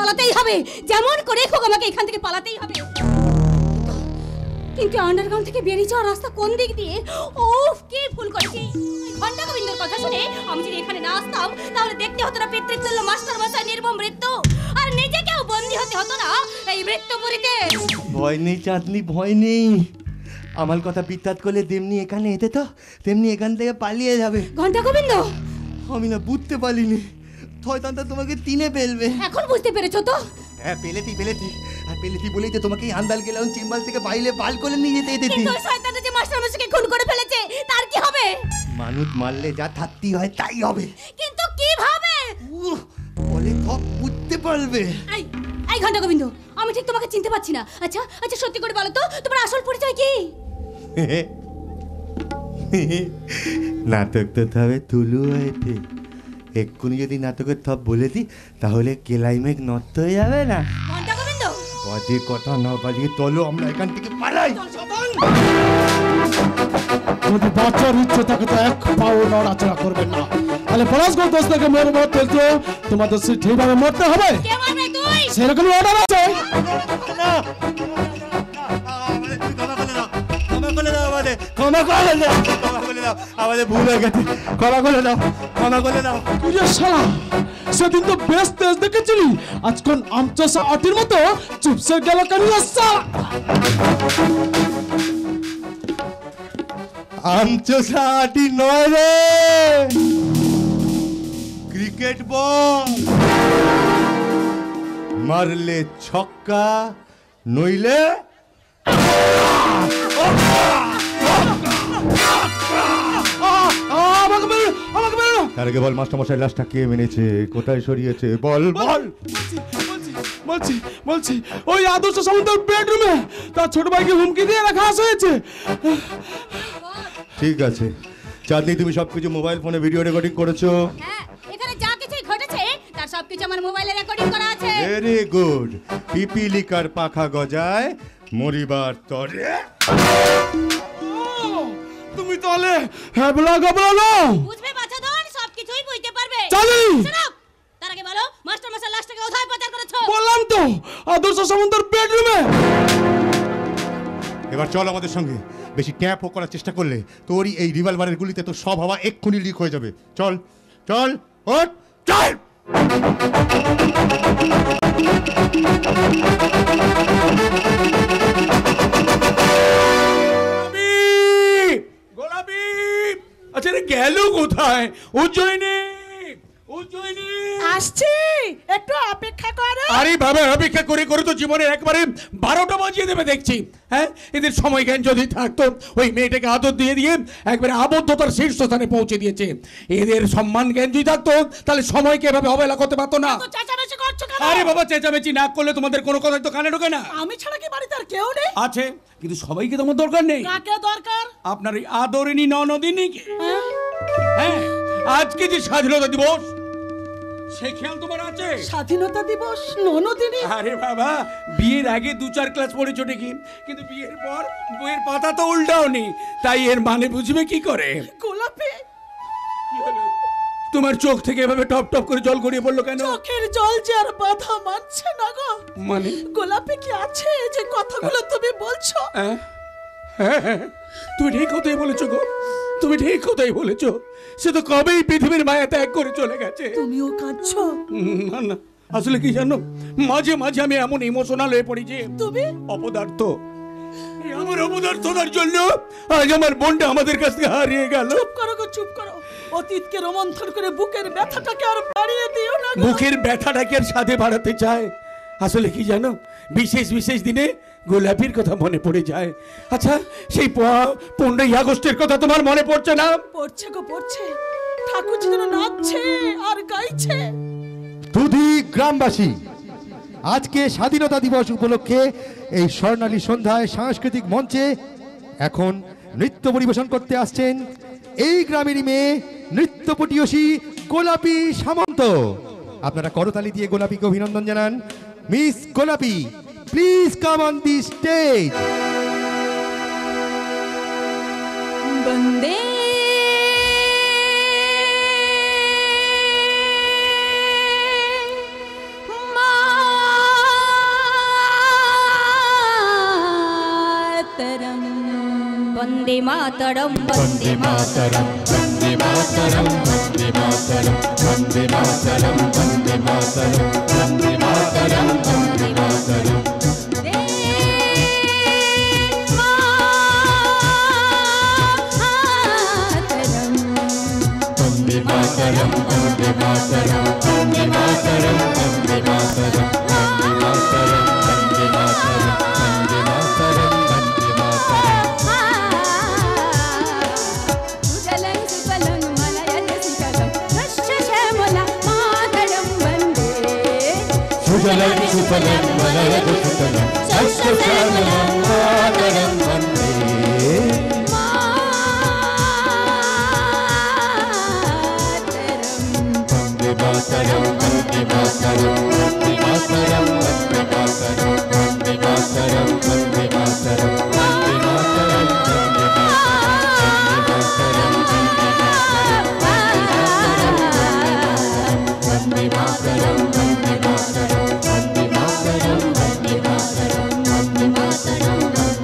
পালাতেই হবে, যেমন করে হোক আমাকে এখান থেকে পালাতেই হবে। কিন্তু আন্ডারগ্রাউন্ড থেকে বেরিয়ে যাওয়ার রাস্তা কোন দিক দিয়ে? ওফ, কি ভুল করেছি! ঘন্টা গোবিন্দর কথা শুনে আমি যদি এখানে না আসতাম তাহলে দেখতে হতো না পিতৃতুল্য মাস্টার মশাই নির্মম মৃত্যু, আর নিজেকেও বন্দী হতে হতো না এই মৃত্যুপুরীতে।
ভয় নেই চাঁদনি, ভয় নেই। আমার কথা বিত্তাত করলে তেমনি এখানে এতে তো তেমনি এখান থেকে পালিয়ে যাবে।
ঘন্টা গোবিন্দ,
আমি না বুঝতে পারিনি শয়তানটা তোমাকে তিনে ফেলবে।
এখন বুঝতে পেরেছো তো?
হ্যাঁ, পেলেতি আর পেলেতি বলেই তো তোমাকে আন্দাল গেলাম চেম্বার থেকে বাইরে বাল করে নিয়ে যেতে দিতি।
কিন্তু শয়তানটা যে মাস্টার মশাইকে খুন করে ফেলেছে, তার কি হবে?
মানুষ মারলে যা থাকতি হয় তাই হবে।
কিন্তু কিভাবে?
বলে সব বুঝতে পারবে।
এই ঘন্টা গোবিন্দ, আমি ঠিক তোমাকে চিনতে পারছি না। আচ্ছা আচ্ছা, সত্যি করে বলো তো তোমার আসল পরিচয় কি?
নাটক তো তবে তুলু হয়েছে, এক্ষুনি যদি নাটকের থপ বলে দিই তাহলে ক্লাইম্যাক্স নষ্ট হয়ে যাবে না।
ঘন্টা গোবিন্দ,
বাজে কথা না বাড়িয়ে চলো আমরা এখান থেকে পালাই।
যদি বাঁচার ইচ্ছে থাকে তো এক পাও নড়াচড়া করবেন না, তাহলে পলাশগঞ্জ দোষ থেকে মেরে মরতে হচ্ছে, তোমাদের সে ঠিকভাবে মরতে হবে,
কে মারবে তুই?
সেরকম অর্ডার আছে।
আমাদের ভুল হয়ে গেছে, ক্ষমা করে দাও, ক্ষমা করে দাও।
শালা, সেদিন তো বেশ তেজ দেখেছিলি, আজকাল আমচাষা আটির মতো চুপসে গেল কেন?
আমচাষা আটি নয় রে, ক্রিকেট বল। মারলে ছক্কা, নইলে তার আগে বল, মাস্টারমশাই লাশটা কে মেনেছে, কোথায় সরিয়েছে? বল বল।
বলছি ওই আদর্শ সামন্তের বেডরুমে তার ছোট ভাইকে হুমকি দিয়ে রাখা হয়েছে।
ঠিক আছে চাঁদনি, তুমি সবকিছু মোবাইল ফোনে ভিডিও রেকর্ডিং করেছো?
হ্যাঁ, এখানে যা কিছু ঘটেছে তার সবকিছু আমার মোবাইলে রেকর্ডিং করা আছে।
Very good. পিপিলিকার পাখা গজায় মরিবার তরে।
তুমি তাহলে হ্যাবলা গাবলা নাও,
বুঝবে বাচ্চাধন, সবকিছুই বুঝতে পারবে।
চলি।
শোনো, তার আগে বলো মাস্টার মশাই লাশটাকে কোথায় পাচার করেছো?
বললাম তো আদর্শ সামন্তের বেডরুমে।
এবার চল আমাদের সঙ্গে, বেশি ট্যাপ করার চেষ্টা করলে তোরই এই রিভলভারের গুলিতে তো সব হাওয়া এক্ষুনি লিক হয়ে যাবে। চল চল ওঠ চল।
গোলাপি, আচ্ছা রে গেল কোথায়? উজ্জয়িনী, উজ্জয়িনী
আসছি, একটু অপেক্ষা করো।
আরে বাবা, অপেক্ষা করে করে তো জীবনের একবারে 12টা বাজিয়ে দেবে দেখছি। হ্যাঁ, এদের সময় জ্ঞান যদি থাকতো ওই মেয়েটাকে আদর দিয়ে দিয়ে একবারে আবদ্ধতার শীর্ষস্থানে পৌঁছে দিয়েছে। এদের সম্মান জ্ঞান যদি থাকতো তাহলে সময়কে এভাবে অবহেলা করতে পারতো না।
তো চেঁচামেচি করছো কেন?
আরে বাবা, চেঁচামেচি না করলে তোমাদের কোনো কথা তো কানে ঢোকে না।
আমি ছাড়া কি বাড়িতে আর কেউ নেই?
আছে, কিন্তু সবাইকে তোমার দরকার নেই।
কাকে দরকার?
আপনার এই আদরিনী ননদিনীকে। হ্যাঁ, আজকে যে স্বাধীনতা দিবস, সে খেয়াল তোমার আছে?
স্বাধীনতা দিবস ননদিনী?
আরে বাবা, বিয়ের আগে 2-4 ক্লাস পড়েছো ঠিকই, কিন্তু বিয়ের পর বইয়ের পাতা তো উল্টাও নেই, তাই এর মানে বুঝবে কি করে?
গোলাপি,
কি হলো? তোমার চোখ থেকে এভাবে টপ টপ করে জল গড়িয়ে পড়লো কেন?
চোখের জল যে আর বাধা মানছে না গো।
মানে
গোলাপি কি আছে যে কথাগুলো তুমি বলছো?
হ্যাঁ, হ্যাঁ, তুমি ঠিক কথাই বলেছো গো, তুমি ঠিক কথাই বলেছো। সে তো কবেই পৃথিবীর মায়া ত্যাগ করে চলে গেছে।
তুমিও কাঁদছো?
না না, আসলে কি জানো, মাঝে মাঝে আমি এমন ইমোশনাল হয়ে পড়ি যে
তুমি
অপদার্থ, এই আমার অপদার্থতার জন্য আজ আমার বোনটা আমাদের কাছ থেকে হারিয়ে গেল।
চুপ করো গো, চুপ করো। অতীতকে রোমন্থন করে বুকের ব্যথাটাকে আর বাড়িয়ে দিও না গো।
বুকের ব্যথাটাকে আর সাথে বাড়াতে চায়। আসলে কি জানো, বিশেষ বিশেষ দিনে গোলাপির কথা মনে পড়ে যায়। আচ্ছা, সেই 15ই আগস্টের কথা তোমার মনে পড়ছে না?
পড়ছে গো, পড়ছে। ঠাকুর যেন নাচছে আর গাইছে।
দুধি গ্রামবাসী, আজকে স্বাধীনতা দিবস উপলক্ষে এই স্বর্ণালী সন্ধ্যায় সাংস্কৃতিক মঞ্চে এখন নৃত্য পরিবেশন করতে আসছেন এই গ্রামেরই মেয়ে নৃত্যপটীয়সী গোলাপি সামন্ত। আপনারা করতালি দিয়ে গোলাপিকে অভিনন্দন জানান। Miss Golapi, please come on the stage.
বন্দে মা
বন্দে মাতরম বন্দে মাতরম বন্দে মাতরম বন্দে মাতরম বন্দে মাতরম বন্দে মাতরম বন্দে মাতরম বন্দে মাতরম বন্দে মাতরম বন্দে মাতরম বন্দে মাতরম বন্দে মাতরম বন্দে মাতরম বন্দে মাতরম বন্দে মাতরম বন্দে মাতরম সুজলং সুফলং মলয়জ শিখরং শস্য শ্যামলা মাতরম বন্দে সুজলং সুফলং মলয়জ শিখরং শস্য শ্যামলা মাতরম বন্দে মাতরম বন্দে মাতরম বন্দে মাতরম বন্দে মাতরম বন্দে মাতরম বন্দে মাতরম বন্দে মাতরম বন্দে মাতরম বন্দে মাতরম বন্দে মাতরম বন্দে মাতরম বন্দে মাতরম বন্দে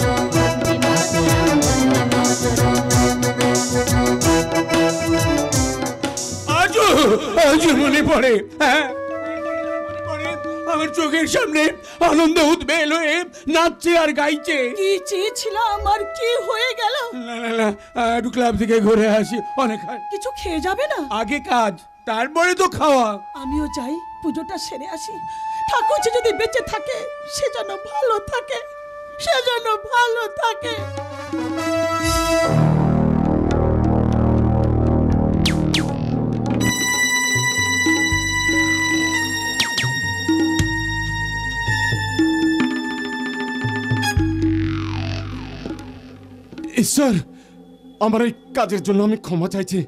মাতরম বন্দে মাতরম বন্দে মাতরম বন্দে মাতরম
আজ মনে পড়ে, হ্যাঁ আমার চোখের সামনে আনন্দ উদ্বেল হয়ে নাচছে আর গাইছে।
কি চেয়েছিলাম আর কি হয়ে গেল?
না না না, একটু ক্লাব থেকে ঘুরে আসি, অনেক
কিছু খেয়ে যাবে না?
আগে কাজ, তারপরে তো খাওয়া।
আমিও যাই, পুজোটা সেরে আসি। ঠাকুরজি যদি বেঁচে থাকে সে যেন ভালো থাকে, সে যেন ভালো থাকে।
ঈশ্বর, আমার এই কাজের জন্য আমি ক্ষমা চাইছি।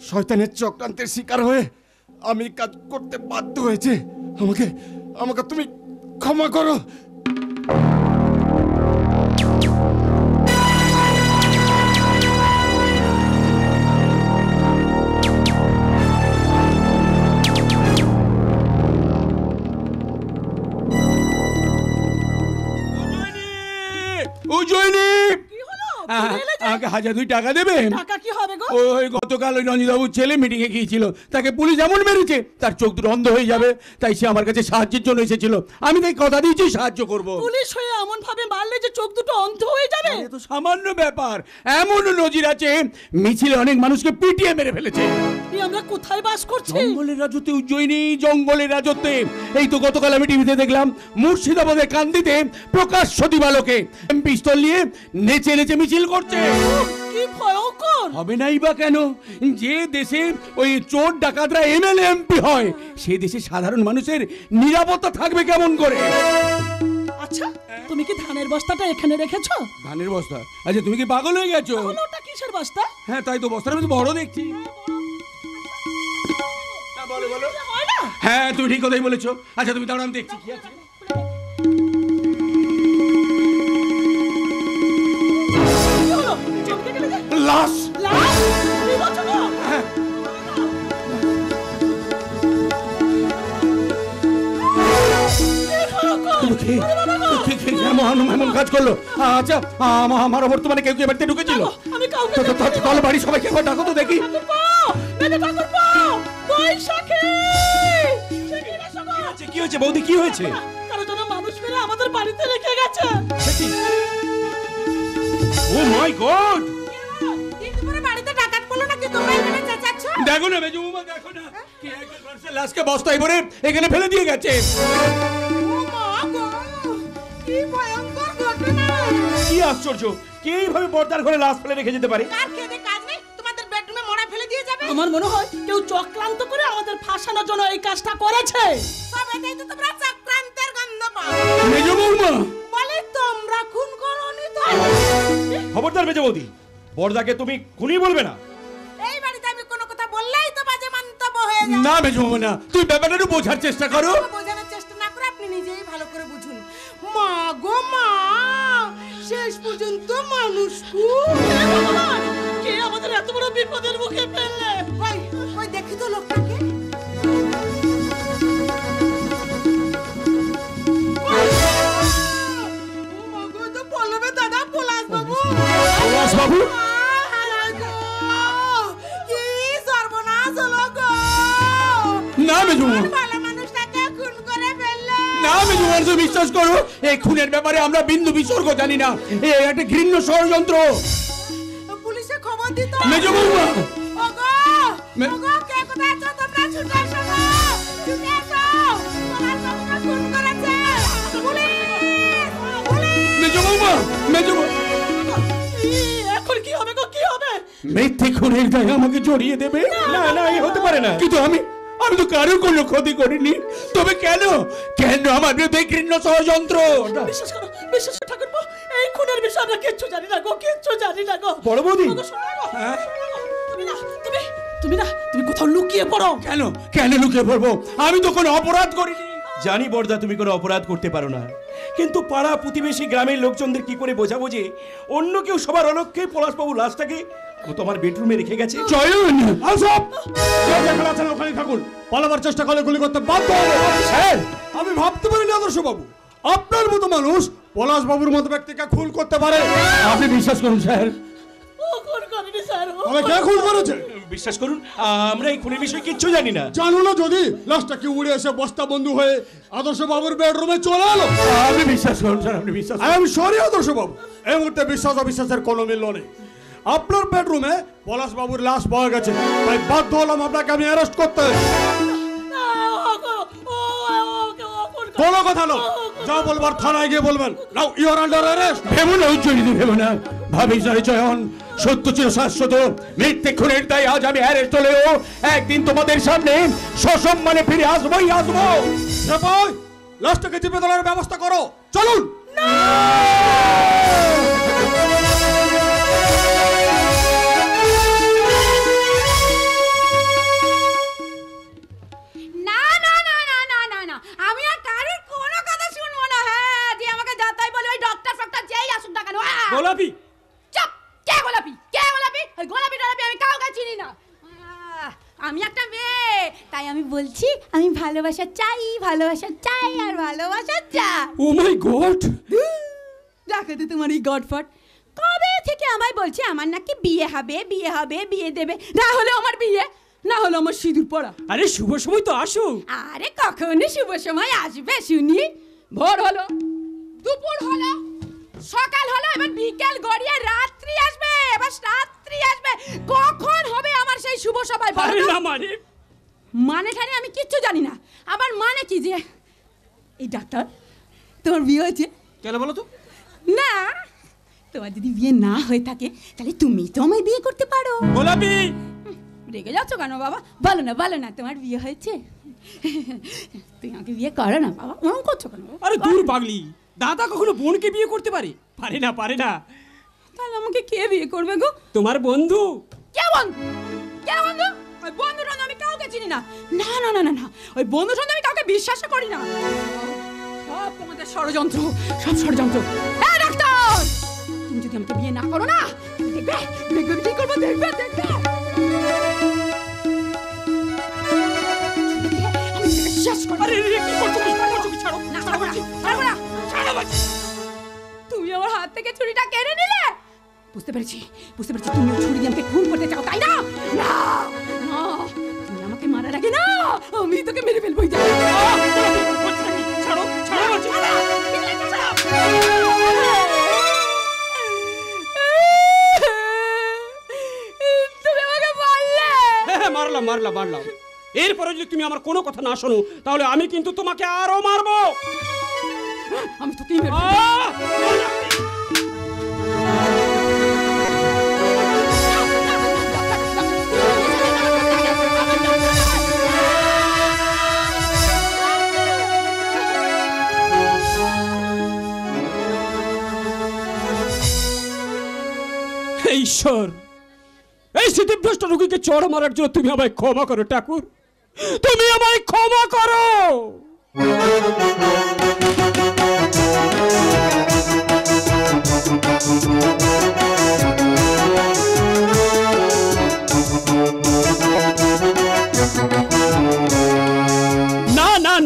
শয়তানের চক্রান্তের শিকার হয়ে আমি কাজ করতে বাধ্য হয়েছে। আমাকে আমাকে তুমি ক্ষমা করো।
আমাকে 1002 টাকা দেবে?
টাকা কি হবে গো?
ওই গতকাল ওই রঞ্জিতবাবুর ছেলে মিটিং এ গিয়েছিল, তাকে পুলিশ এমন মেরেছে তার চোখ দুটো অন্ধ হয়ে যাবে, তাই সে আমার কাছে সাহায্যের জন্য এসেছিল। আমি তাই কথা দিয়েছি সাহায্য করব।
পুলিশ হয়ে এমন ভাবে মারলে যে চোখ দুটো অন্ধ হয়ে যাবে?
এ তো সামান্য ব্যাপার, এমন নজির আছে মিছিলে অনেক মানুষকে পিটিয়ে মেরে ফেলেছে।
আমরা কোথায় বাস করছি?
জঙ্গলের রাজত্বে উজ্জয়িনী, জঙ্গলের রাজত্বে। এই তো গতকাল আমি টিভিতে দেখলাম মুর্শিদাবাদের কান্দিতে প্রকাশ্য দিবালোকে পিস্তল নিয়ে নেচে নেচে মিছিল করছে।
কি ভয়ঙ্কর!
হবে নাই বা কেন? যে দেশে ওই চোর ডাকাতরা এমএলএ এমপি হয়, সেই দেশে সাধারণ মানুষের নিরাপত্তা থাকবে কেমন করে?
আচ্ছা, তুমি কি ধানের বস্তাটা এখানে রেখেছো?
ধানের বস্তা? আচ্ছা, তুমি কি পাগল হয়ে গেছো?
ওটা কিসের বস্তা?
হ্যাঁ তাই তো, বস্তাটা বেশ বড় দেখছি। বলো বলো। হ্যাঁ তুমি ঠিক কথাই বলেছো। আচ্ছা তুমি দাঁড়াও, আমি দেখছি কি আছে। লাশ।
লাশ? কি বলছো গো?
এমন কাজ করলো? আচ্ছা, আমার বর্তমানে কেউ কি বাড়িতে ঢুকেছিল?
আমি কাউকে
তাহলে বাড়ি সবাইকে একবার ডাকো তো দেখি।
কি হয়েছে বৌদি, কি হয়েছে?
কারো যেন মানুষ মেরে আমাদের বাড়িতে রেখে গেছে।
ও মাই গড!
বাড়িতে ডাকাত পড়লো নাকি? তোমরা এখানে চেঁচাচ্ছ?
দেখো না মেজুমা, দেখো না কি একজন মানুষের লাশকে বস্তায় ভরে এখানে ফেলে দিয়ে গেছে।
ও মা গো, কি ভয়ঙ্কর ঘটনা!
কি আশ্চর্য, কে এইভাবে পর্দার ঘরে লাশ ফেলে রেখে যেতে পারে?
কার খেতে কাজ নেই, তোমাদের বেডরুমে মরা ফেলে দিয়ে যাবে?
আমার মনে হয় কেউ চক্রান্ত করে আমাদের ফাঁসানোর জন্য এই কাজটা করেছে।
সব এটাই তো তোমরা চক্রান্তের গন্ধ পাও।
মেজুমা
বলে তোমরা খুন করোনি তো?
খবরদার মেজো বৌদি, বর্দাকে তুমি খুনি বলবে না।
এই বাড়িতে আমি কোনো কথা বললেই তো বাজে মন্তব্য হয়ে যায়।
না মেজুমা না, তুই ব্যাপারটা একটু বোঝার চেষ্টা করো।
বোঝানোর চেষ্টা না করে আপনি নিজেই ভালো করে বুঝুন। মা গো মা, শেষ পর্যন্ত মানুষ
কে আমাদের এত বড় বিপদের মুখে ফেললে?
ওই ওই দেখি তো লোকটাকে। ও মা গো, তো পল্লবে দাদা, পলাশ বাবু।
না মেজবংশ, বিশ্বাস করো, এই খুনের ব্যাপারে আমরা বিন্দু বিসর্গ জানি না। এই একটা ঘৃণ্য ষড়যন্ত্র।
পুলিশে খবর দিত।
মেজবৌমা,
ওগো ওগো, কে কোথায় আছো তোমরা? ছুটে এসো গো, ছুটে এসো। তোমার বাবুকে খুন করেছে পুলিশ, পুলিশ।
মেজবৌমা, মেজবৌমা,
এখন কি হবে গো, কি হবে?
মিথ্যে খুনের দায় আমাকে জড়িয়ে দেবে?
না না, এই হতে পারে না।
কিন্তু আমি তো কারোর কোনো ক্ষতি করিনি। তবে কেন কেন আমার বিরুদ্ধে ঘৃণ্য ষড়যন্ত্র?
বিশ্বাস করো ঠাকুরপো, এই খুনের বিষয়ে আমরা কিচ্ছু জানি না গো, কিচ্ছু জানি না গো।
বড় বৌদি,
ওগো, শোনো গো, তুমি না, তুমি কোথাও লুকিয়ে পড়ো।
কেন কেন লুকিয়ে পড়বো? আমি তো কোনো অপরাধ করিনি।
জানি বড়দা তুমি কোনো অপরাধ করতে পারো না, কিন্তু পাড়া প্রতিবেশী গ্রামের লোকজনদের কি করে বোঝাবো যে অন্য কেউ সবার অলক্ষ্যে পলাশবাবু লাশটাকে তোমার বেডরুমে রেখে গেছে?
চয়ন,
আসব যে যেখানে আছেন ওখানে থাকুন। পালাবার চেষ্টা করলে গুলি করতে বাধ্য হবো। স্যার, আমি ভাবতে পারিনি আদর্শ বাবু আপনার মতো মানুষ পলাশ বাবুর মতো ব্যক্তিকে খুন করতে পারে।
আপনি বিশ্বাস করুন স্যার,
ও খুন করেনি স্যার।
তবে কে খুন করেছে?
বিশ্বাস করুন, আমরা এই খুনের বিষয়ে কিচ্ছু জানি না।
জানো না যদি লাশটা কি উড়ে এসে বস্তা বন্ধু হয়ে আদর্শ বাবুর বেডরুমে চলে এলো?
আপনি বিশ্বাস করুন স্যার, আপনি বিশ্বাস
আই এম সরি আদর্শ বাবু, এই মুহূর্তে বিশ্বাস অবিশ্বাসের কোনো মিল নেই। আপনার বেডরুমে পলাশ বাবুর লাশ পাওয়া গেছে, তাই বাধ্য হলাম আপনাকে আমি অ্যারেস্ট করতে। কোনো কথা নয়, যা বলবার থানায় গিয়ে বলবেন। Now you are under arrest.
ভেবো না উজ্জ্বলিত, ভেবো না, ভাবি চয়ন, সত্য চির শাশ্বত। মিথ্যে খুনের দায় আজ আমি অ্যারেস্ট হলেও একদিন তোমাদের সামনে সসম্মানে ফিরে আসবোই আসবো।
সেপাই, লাশটাকে চেপে ধরার ব্যবস্থা করো, চলুন।
না না না না না না না, আমি আর কারোর কোনো কথা শুনবো না। হ্যাঁ, যে আমাকে যা তাই বলে, ওই ডক্টর ফক্টর যেই আসুক না কেন।
গোলাপি,
চুপ! কে গোলাপি? কে গোলাপি? ওই গোলাপি টোলাপি আমি কাউকে চিনি না। আমি একটা মেয়ে, তাই আমি বলছি আমি ভালোবাসা চাই, ভালোবাসা চাই আর ভালোবাসা চাই।
ও মাই গড,
রাখো তো তোমার এই গডফট। কবে থেকে আমায় বলছে আমার নাকি বিয়ে হবে, বিয়ে হবে, বিয়ে দেবে। না হলে আমার বিয়ে, না হলে আমার সিঁদুর পড়া।
আরে শুভ সময় তো আসুক।
আরে কখনই শুভ সময় আসবে শুনি? ভোর হলো, দুপুর হলো, সকাল হলো, এবার বিকেল গড়িয়ে রাত্রি আসবে, এবার রাত্রি আসবে। কখন হবে আমার সেই শুভ সময়?
আরে না
মানে ঠানে আমি কিচ্ছু জানি না। আবার মানে কি যে এই ডাক্তার তোমার বিয়ে হয়েছে?
কেন বলো তো?
না, তোমার যদি বিয়ে না হয়ে থাকে তাহলে তুমি তো আমায় বিয়ে করতে পারো।
গোলাপি,
রেগে যাচ্ছ কেন বাবা? বলো না তোমার বিয়ে হয়েছে। তুমি আমাকে বিয়ে করো না বাবা, মন করছো কেন?
আরে দূর পাগলি, দাদা কখনো বোনকে বিয়ে করতে পারে? পারে না।
তাহলে আমাকে কে বিয়ে করবে গো?
তোমার বন্ধু।
কে বন্ধু? কে বন্ধু? ওই বন্ধু টন্ধু আমি কাউকে চিনি না। না না না না না, ওই বন্ধু টন্ধু আমি কাউকে বিশ্বাস করি না। সব তোমাদের ষড়যন্ত্র, সব ষড়যন্ত্র। হ্যাঁ ডাক্তার, তুমি যদি আমাকে বিয়ে না করো না, দেখবে দেখবে কি করবো, দেখবে। আমি বিশ্বাস করি।
আরে কি করছো কি? ছাড়ো
না, ছাড়বো না, ছাড়বো না, ছাড়বো না। তুমি আমার হাত থেকে ছুরিটা কেড়ে নিলে। বুঝতে পেরেছি, তুমি ছুরি দিয়ে আমাকে খুন করতে চাও, তাই না? না না, তুমি আমাকে মারার আগে না, আমি তোকে মেরে ফেলবো।
ছাড়ো।
তুমি আমাকে মারলে।
হ্যাঁ, মারলাম। এরপরে যদি তুমি আমার কোনো কথা না শোনো, তাহলে আমি কিন্তু তোমাকে আরো মারবো।
আমি তোকেই মেরে
ঈশ্বর, এই স্মৃতিভ্রষ্ট রোগীকে চড় মারার জন্য তুমি আমায় ক্ষমা করো ঠাকুর, তুমি আমায় ক্ষমা করো।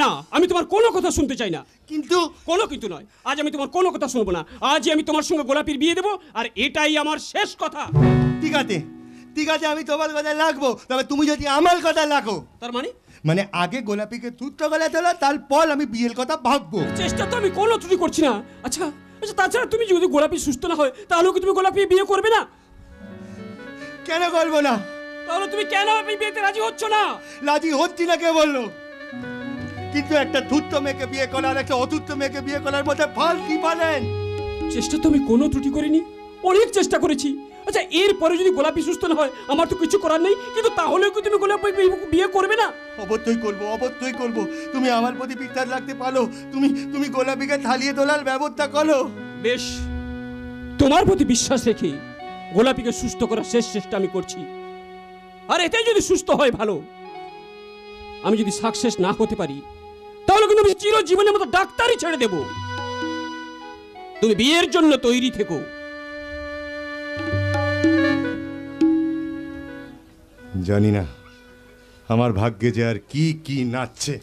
না, আমি তোমার কোনো কথা শুনতে চাই না।
কিন্তু
কোনো কিন্তু নয়, আজ আমি তোমার কোনো কথা শুনবো না। আজই আমি তোমার সঙ্গে গোলাপির বিয়ে দেবো, আর এটাই আমার শেষ কথা।
ঠিক আছে, আমি তোমার কথা লাগবো, তবে তুমি যদি আমার কথা লাগো।
তার মানে
মানে আগে গোলাপিকে তুচ্ছ গলা তোলা, তারপর আমি বিয়ের কথা ভাববো।
চেষ্টা তো আমি কোনো ত্রুটি করছি না। আচ্ছা আচ্ছা, তাছাড়া তুমি যদি গোলাপি সুস্থ না হয় তাহলে কি তুমি গোলাপি বিয়ে করবে না?
কেন করবো না?
তাহলে তুমি কেন এই বিয়েতে রাজি হচ্ছ না?
রাজি হচ্ছি না কে বললো? কিন্তু একটা ধূর্ত মেয়েকে বিয়ে করা আর একটা অধূর্ত মেয়েকে বিয়ে করার মধ্যে ফাল কি পারেন?
চেষ্টা তো আমি কোনো ত্রুটি করিনি, অনেক চেষ্টা করেছি। আচ্ছা এরপরে যদি গোলাপি সুস্থ না হয় আমার তো কিছু করার নেই, কিন্তু তাহলেও কি তুমি গোলাপি বিয়ে করবে না?
অবশ্যই করবো, অবশ্যই করবো। তুমি আমার প্রতি বিশ্বাস রাখতে পারো। তুমি গোলাপিকে থালিয়ে তোলার ব্যবস্থা করো।
বেশ, তোমার প্রতি বিশ্বাস রেখে গোলাপিকে সুস্থ করার শেষ চেষ্টা আমি করছি। আর এটাই যদি সুস্থ হয় ভালো, আমি যদি সাকসেস না হতে পারি তাহলে কিন্তু আমি চিরজীবনের মতো ডাক্তারই ছেড়ে দেব। তুমি বিয়ের জন্য তৈরি থেকো।
জানি না আমার ভাগ্যে যে আর কি কি নাচছে,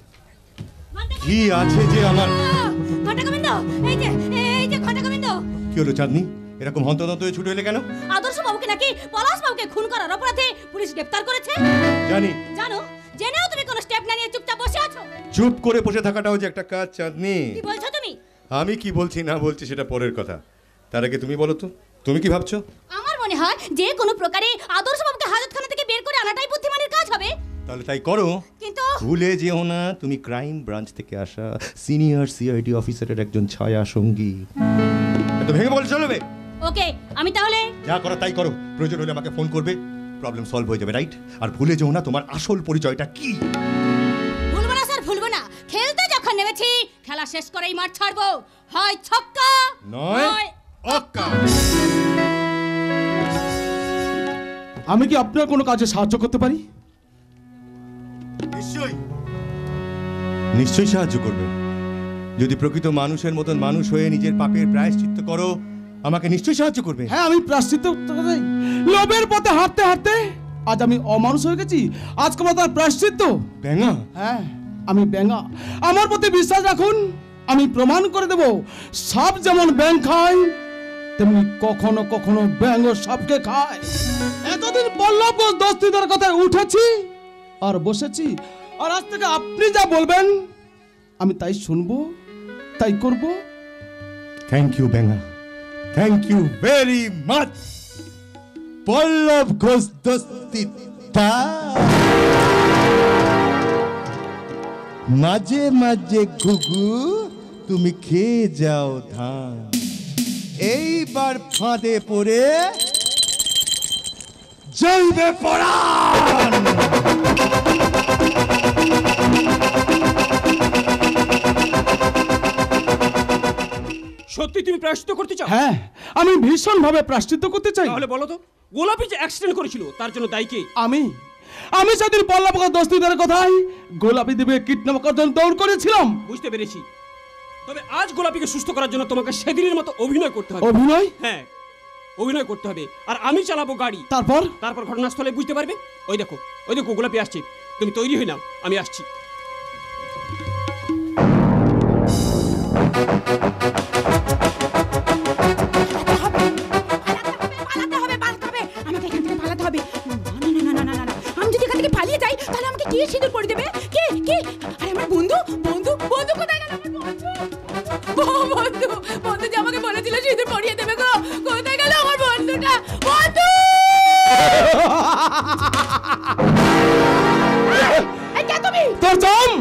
কি আছে যে আমার।
ঘটা গোবিন্দ, এই যে ঘটা গোবিন্দ।
কি হলো চাঁদনি, এরকম হন্তদন্ত হয়ে ছুটে এলে কেন?
আদর্শ বাবুকে নাকি পলাশ বাবুকে খুন করার অপরাধে পুলিশ গ্রেফতার করেছে।
জানি।
জানো, জেনেও তুমি কোনো স্টেপ না নিয়ে চুপচাপ বসে আছো।
চুপ করে বসে থাকাটাও যে একটা কাজ চাঁদনি।
কি বলছো তুমি?
আমি কি বলছি না বলছি সেটা পরের কথা। তার আগে তুমি বলো তো, তুমি কি ভাবছো?
আমার মনে হয় যে কোনো প্রকারে আদর্শ বাবুকে হাজতখানা থেকে বের করে আনাটাই বুদ্ধিমানের কাজ হবে।
তাহলে তাই করো,
কিন্তু
ভুলে যেও না তুমি ক্রাইম ব্রাঞ্চ থেকে আসা সিনিয়র সিআইডি অফিসারের একজন ছায়া সঙ্গী। এত ভেঙে বল চলবে?
ওকে, আমি তাহলে
যা করো তাই করো। প্রয়োজন হলে আমাকে ফোন করবে, প্রবলেম সলভ হয়ে যাবে, রাইট? আর ভুলে যেও না তোমার আসল পরিচয়টা কি।
ভুলবো না স্যার, ভুলবো না। খেলতে যখন নেমেছি খেলা শেষ করেই মাঠ ছাড়বো। হয় ছক্কা
নয় অক্কা।
আমি কি আপনার কোনো কাজে সাহায্য করতে পারি?
নিশ্চয়ই নিশ্চয়ই সাহায্য করবে। যদি প্রকৃত মানুষের মতন মানুষ হয়ে নিজের পাপের প্রায়শ্চিত্ত করো, আমাকে নিশ্চয়ই সাহায্য করবে।
হ্যাঁ, আমি প্রায়শ্চিত্ত লোভের পথে হাঁটতে হাঁটতে আজ আমি অমানুষ হয়ে গেছি। আজকে আমার তার প্রায়শ্চিত্ত।
ব্যাঙা?
হ্যাঁ, আমি ব্যাঙা। আমার প্রতি বিশ্বাস রাখুন, আমি প্রমাণ করে দেব। সাপ যেমন ব্যাঙ খায়, তেমনি কখনো কখনো ব্যাঙ সাপকে খায়। এতদিন পল্লবগঞ্জ দস্তিদার কথায় উঠেছি আর বসেছি, আর আজ থেকে আপনি যা বলবেন আমি তাই শুনবো, তাই করব।
থ্যাংক ইউ ব্যাঙা, thank you very much. Pallab Ghosh Dastidar, মাঝে মাঝে ঘুঘু তুমি খেয়ে যাও ধান। এইবার ফাঁদে পড়ে জ্বলবে পরাণ।
সত্যি তুমি প্রায়শ্চিত্ত করতে চাও?
হ্যাঁ, আমি ভীষণ ভাবে প্রায়শ্চিত্ত করতে চাই।
তাহলে বলো তো, গোলাপি যে অ্যাক্সিডেন্ট করেছিল তার জন্য দায়ী কে?
আমি সেদিন পল্লবগঞ্জ দস্তিদারের কথায় গোলাপি দেবে কিডন্যাপ করার জন্য দৌড় করেছিলাম।
বুঝতে পেরেছি। তবে আজ গোলাপিকে সুস্থ করার জন্য তোমাকে সেদিনের মতো অভিনয় করতে হবে।
অভিনয়?
হ্যাঁ, অভিনয় করতে হবে। আর আমি চালাবো গাড়ি। তারপর ঘটনাস্থলে বুঝতে পারবে। ওই দেখো গোলাপি আসছে। তুমি তৈরি হয়ে নাও, আমি আসছি।
আমাকে এখান থেকে পালাতে হবে। না, আমি যদি এখান থেকে পালিয়ে যাই তাহলে আমাকে কে সিঁদুর পরিয়ে দেবে? কে? আরে আমার বন্ধু কোথায় গেল? আমার বন্ধু যে আমাকে বলেছিল সিঁদুর পরিয়ে দেবে গো, কোথায় গেল আমার বন্ধুটা? বন্ধু! এই কে তুমি?
তোর জম!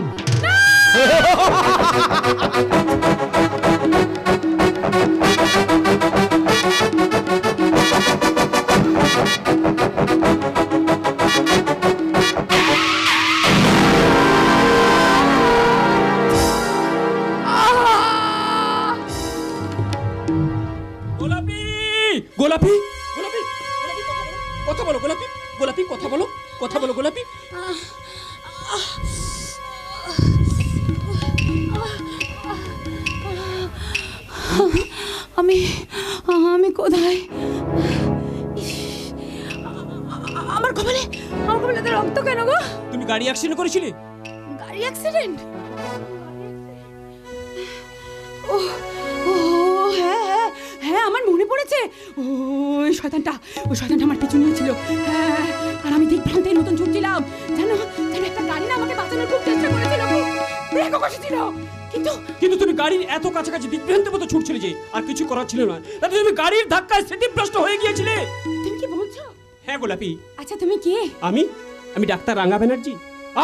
গোলাপি, কথা বলো গোলাপি, কথা বলো গোলাপি।
আমি কোথায়? আমার কপালে রক্ত কেন গো?
তুমি গাড়ি অ্যাক্সিডেন্ট করেছিলে?
গাড়ি অ্যাক্সিডেন্ট? হ্যাঁ, আমার মনে পড়েছে। ওই শয়তানটা আমার পিছু নিয়েছিল। হ্যাঁ, আর আমি দিক ভ্রান্তের মতন ছুটছিলাম। জানো একটা গাড়ি না আমাকে বাঁচানোর খুব কষে ছিল, কিন্তু
কিন্তু তুমি গাড়ির এত কাছাকাছি বিভ্রান্তের মতো ছুটছিলে যে আর কিছু করার ছিল না, তাতে তুমি গাড়ির ধাক্কায় স্মৃতিভ্রষ্ট হয়ে গিয়েছিলে।
তুমি কি বলছো?
হ্যাঁ গোলাপি।
আচ্ছা তুমি কে?
আমি ডাক্তার রাঙ্গা ব্যানার্জি।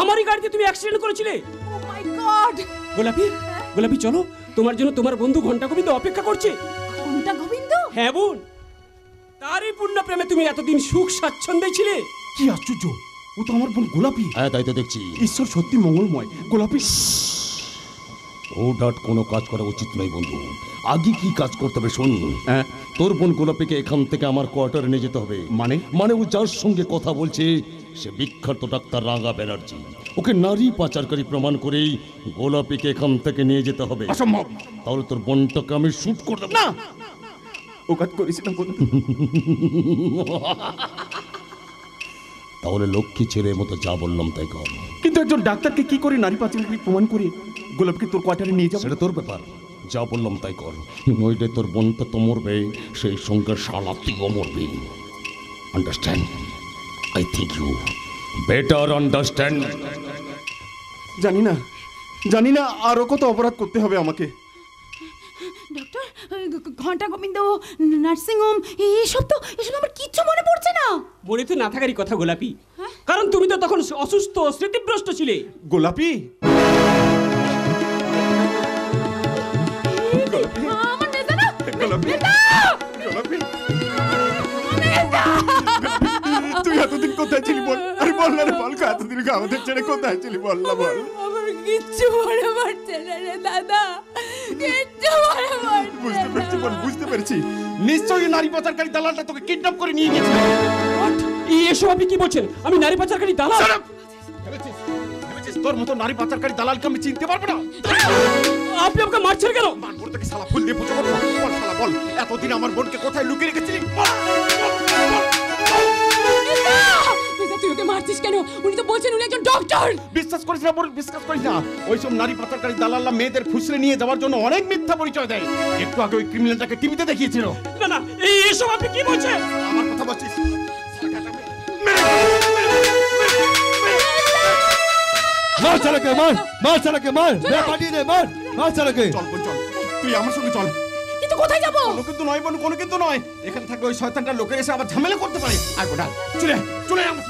আমারই গাড়িতে তুমি অ্যাক্সিডেন্ট করেছিলে।
ও মাই গড!
গোলাপি চলো, তোমার জন্য তোমার বন্ধু ঘন্টা গোবিন্দ অপেক্ষা করছে।
ঘন্টা গোবিন্দ?
হ্যাঁ বোন, তারই পূর্ণ প্রেমে তুমি এতদিন সুখ স্বাচ্ছন্দ্যে ছিলে।
কি আশ্চর্য, ও তো আমার বোন গোলাপি।
হ্যাঁ তাই তো দেখছি।
ঈশ্বর সত্যি মঙ্গলময়। গোলাপি
ওটাট কোনো কাজ করা উচিত নয় বন্ধু। আগে কি কাজ করতে হবে শোন। হ্যাঁ, তোর বোন গোলাপিকে এখান থেকে আমার কোয়ার্টারে নিয়ে যেতে হবে। মানে ও যার সঙ্গে কথা বলছে সে বিখ্যাত ডাক্তার রাঙ্গা ব্যানার্জি। ওকে নারী পাচারকারী প্রমাণ করেই গোলাপিকে এখান থেকে নিয়ে যেতে হবে।
অসম্ভব।
তাহলে তোর বোনটাকে আমি শুট করে দেব।
না, ও কাজ করিস না বন্ধু।
তাহলে লক্ষ্মী ছেলের মতো যা বললাম তাই কর।
কিন্তু একজন ডাক্তারকে কি করে নারী পাচারকারী প্রমাণ করে গোলাপকে তোর কোয়ার্টারে নিয়ে যাবো?
সেটা তোর ব্যাপার, যা বললাম তাই কর। নইলে তোর বোনটা তো মরবে, সেই সঙ্গে শালা তুইও মরবি। Understand? I think you better understand.
জানি না আরো কত অপরাধ করতে হবে আমাকে।
ডক্টর, ঘন্টা গোবিন্দ, নার্সিং হোম, এসব আমার কিচ্ছু মনে পড়ছে না।
মনে তো না থাকারই কথা গোলাপি, কারণ তুমি তো তখন অসুস্থ, স্মৃতিভ্রষ্ট ছিলে।
গোলাপি
আমার নেতা না,
গোলাপি গোলাপি তুই এতদিন কোথায় ছিলি বল? আরে বল না রে, বল। এতদিন আমাদের ছেড়ে কোথায় ছিলি বল না, বল।
আমার কিচ্ছু মনে পড়ছে না রে দাদা, কিচ্ছু মনে পড়ছে না।
বুঝতে পেরেছি। নিশ্চয়ই নারী পাচারকারী দালালটা তোকে কিডন্যাপ করে নিয়ে গেছে।
এসব আপনি কি বলছেন? আমি নারী পাচারকারী দালাল?
ভেবেছিস তোর মতো নারী পাচারকারী দালালকে আমি চিনতে পারবো না?
আপনি আমাকে মারছেন কেন?
মারবো তোকে শালা, ফুল দিয়ে পুজো করবো। বল শালা, বল এতদিন আমার বোনকে কোথায় লুকিয়ে রেখেছিলি?
তুই ওকে মারছিস কেন? উনি তো বলছেন উনি একজন ডক্টর।
বিশ্বাস করিস না, বিশ্বাস করিস না। ওইসব নারী পাচারকারী দালালরা মেয়েদের ফুসলে নিয়ে যাওয়ার জন্য অনেক মিথ্যা পরিচয় দেয়। একটু আগে ওই ক্রিমিনালটাকে টিভিতে দেখিয়েছিল।
না, এসব আপনি কি বলছেন?
আমার কথা বলছিস?
মার চালাকে, মার চালাকে, মার পাঠিয়ে দে, মার চালাকে।
চল বোন, চল, তুই আমার সঙ্গে চল।
কিন্তু কোথায় যাবো?
কোনো কিন্তু নয় বোন, কোনো কিন্তু নয়। এখানে থাকলে ওই শয়তানটা লোকের এসে আবার ঝামেলা করতে পারে। আর গোটা চলে চলে আমার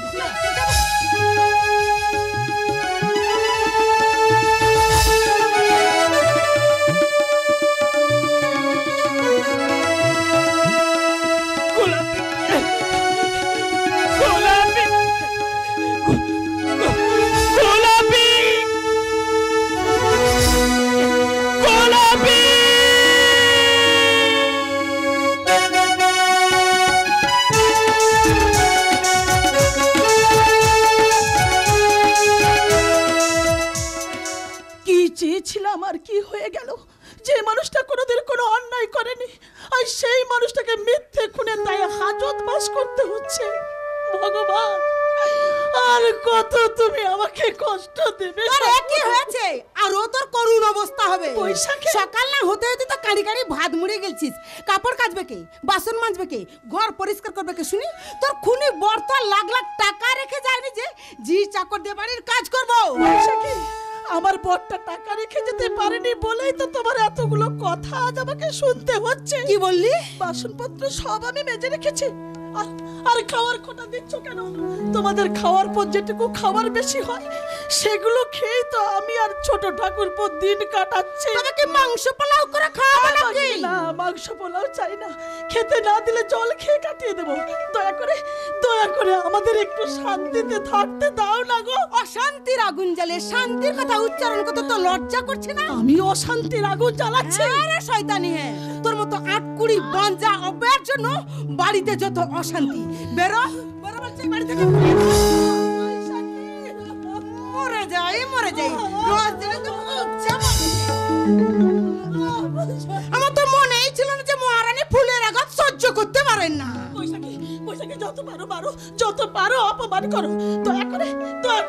চেয়েছিলাম আর কি হয়ে গেল? যে মানুষটা কোনোদিন কোনো অন্যায় করেনি, আর সেই মানুষটাকে মিথ্যে খুনে তাই হাজত বাস করতে হচ্ছে। ভগবান, আর কত তুমি আমাকে কষ্ট দেবে?
তোর একই হয়েছে, আর ও তোর করুণ অবস্থা হবে।
বৈশাখী,
সকাল না হতে হতে তো কাঁড়ি কাঁড়ি ভাত মুড়ে গেলছিস। কাপড় কাচবে কে? বাসন মাজবে কে? ঘর পরিষ্কার করবে কে? শুনি তোর খুনি বর তো লাখ লাখ টাকা রেখে যায়নি যে জি চাকর দিয়ে বাড়ির কাজ করবো।
বৈশাখী, আমার বরটা টাকা রেখে যেতে পারেনি বলেই তো তোমার এতগুলো কথা আজ আমাকে শুনতে হচ্ছে।
কি বললি?
বাসনপত্র সব আমি মেজে রেখেছি। আর খাওয়ার খোটা দিচ্ছ কেন? তোমাদের খাওয়ার পর যেটুকু খাবার বেশি হয় সেগুলো খেয়ে তো আমি আর ছোট ঠাকুরপো দিন কাটাচ্ছি।
তোমাকে মাংস পোলাও করে খাওয়াবো নাকি?
না, মাংস পোলাও চাই না। খেতে না দিলে জল খেয়ে কাটিয়ে দেবো। দয়া করে আমাদের একটু শান্তিতে থাকতে দাও না গো।
অশান্তির আগুন জ্বালে শান্তির কথা উচ্চারণ করতে তো লজ্জা করছে না?
আমি অশান্তির আগুন জ্বালাচ্ছি?
আরে শয়তানি হে, তোর মতো আটকুড়ি বাঞ্জা অব্যয়ের জন্য বাড়িতে যত অশান্তি। বেরো বলছি বাড়ি থেকে। মরে যাই রোজ দিনে তো আমার তো মনেই ছিল না যে মহারানী ফুলের আঘাত সহ্য করতে পারেন না।
বৈশাখী, যত পারো মারো, যত পারো অপমান করো। দয়া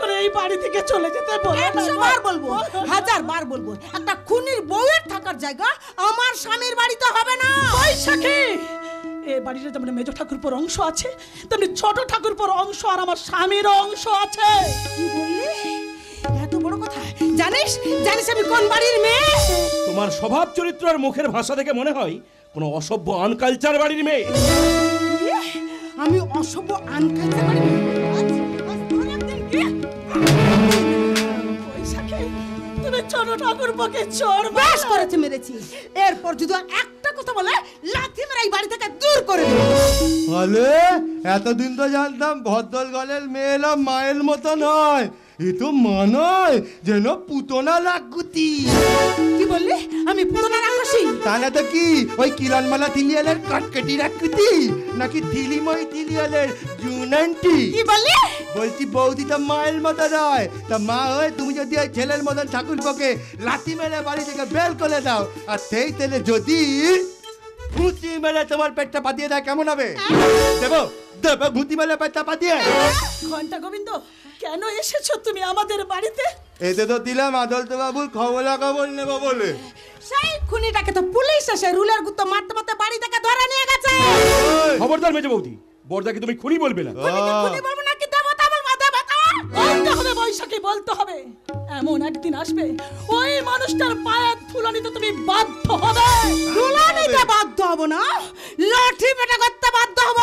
করে এই বাড়ি থেকে চলে যেতে বলো।
100 বার বলবো, 1000 বার বলবো, একটা খুনির বউয়ের থাকার জায়গা আমার স্বামীর বাড়িতে হবে না।
বৈশাখী, এই বাড়িতে যেমন মেজ ঠাকুরপোর অংশ আছে, তেমনি ছোট ঠাকুরপোর অংশ আর আমার স্বামীর অংশ আছে।
কি বললি? এত বড় কথা
জানিস জানিস আমি কোন বাড়ির মেয়ে?
তোমার স্বভাব চরিত্র আর মুখের ভাষা দেখে মনে হয় কোনো অসভ্য আনকালচার বাড়ির মেয়ে।
আমি অসভ্য আনকালচার বাড়ির মেয়ে? বৈশাখী, তুমি ছোট ঠাকুরপোকে চোর বাস করেছে মেরেছি। এরপর যদি একটা কথা বলে লাথি মেরে এই বাড়ি থেকে দূর করে দেব।
আলে এতদিন তো জানতাম ভদ্দল গলের মেয়ে এলাম মায়ের মতো নয়, এ তো মানয় যেন পুতনা লাগুতি।
কি বললি? আমি পুতনা রাক্ষসী?
তা না তো কি, ওই কিরণমালা থিলিয়ালের কটকটি রাকুতি নাকি থিলিময় থিলিয়ালের জুনান্টি?
কি বললি?
বলছি বৌদি তো মায়ের মতো নয়, তা মা হয়ে তুমি যদি ওই ছেলের মতন ঠাকুরপোকে লাথি মেরে বাড়ি থেকে বের করে দাও, আর সেই তেলে যদি ভুতি মেরে তোমার পেটটা পাতিয়ে দেয় কেমন হবে? দেবো দেবো ভুতি মেরে পেটটা পাতিয়ে।
ঘন্টা গোবিন্দ, কেন এসেছো তুমি আমাদের বাড়িতে?
এতে তো দিলাম আদলতে বাবুর খবর নেবো বলে।
সেই খুনিটাকে তো পুলিশ এসে রুলের গুতো মারতে মারতে বাড়ি থেকে ধরে নিয়ে গেছে।
খবরদার মেজে বৌদি, বড়দাকে তুমি খুনি বলবে না।
খুনি বলবো নাকি দেবতা বলবো? দেবতা বলতে হবে বৈশাখী, বলতে হবে। এমন একদিন আসবে ওই মানুষটার পায়ের ধুলো নিতে তুমি বাধ্য হবে। ধুলো নিতে বাধ্য হব না, লাঠি পেটা করতে বাধ্য হব।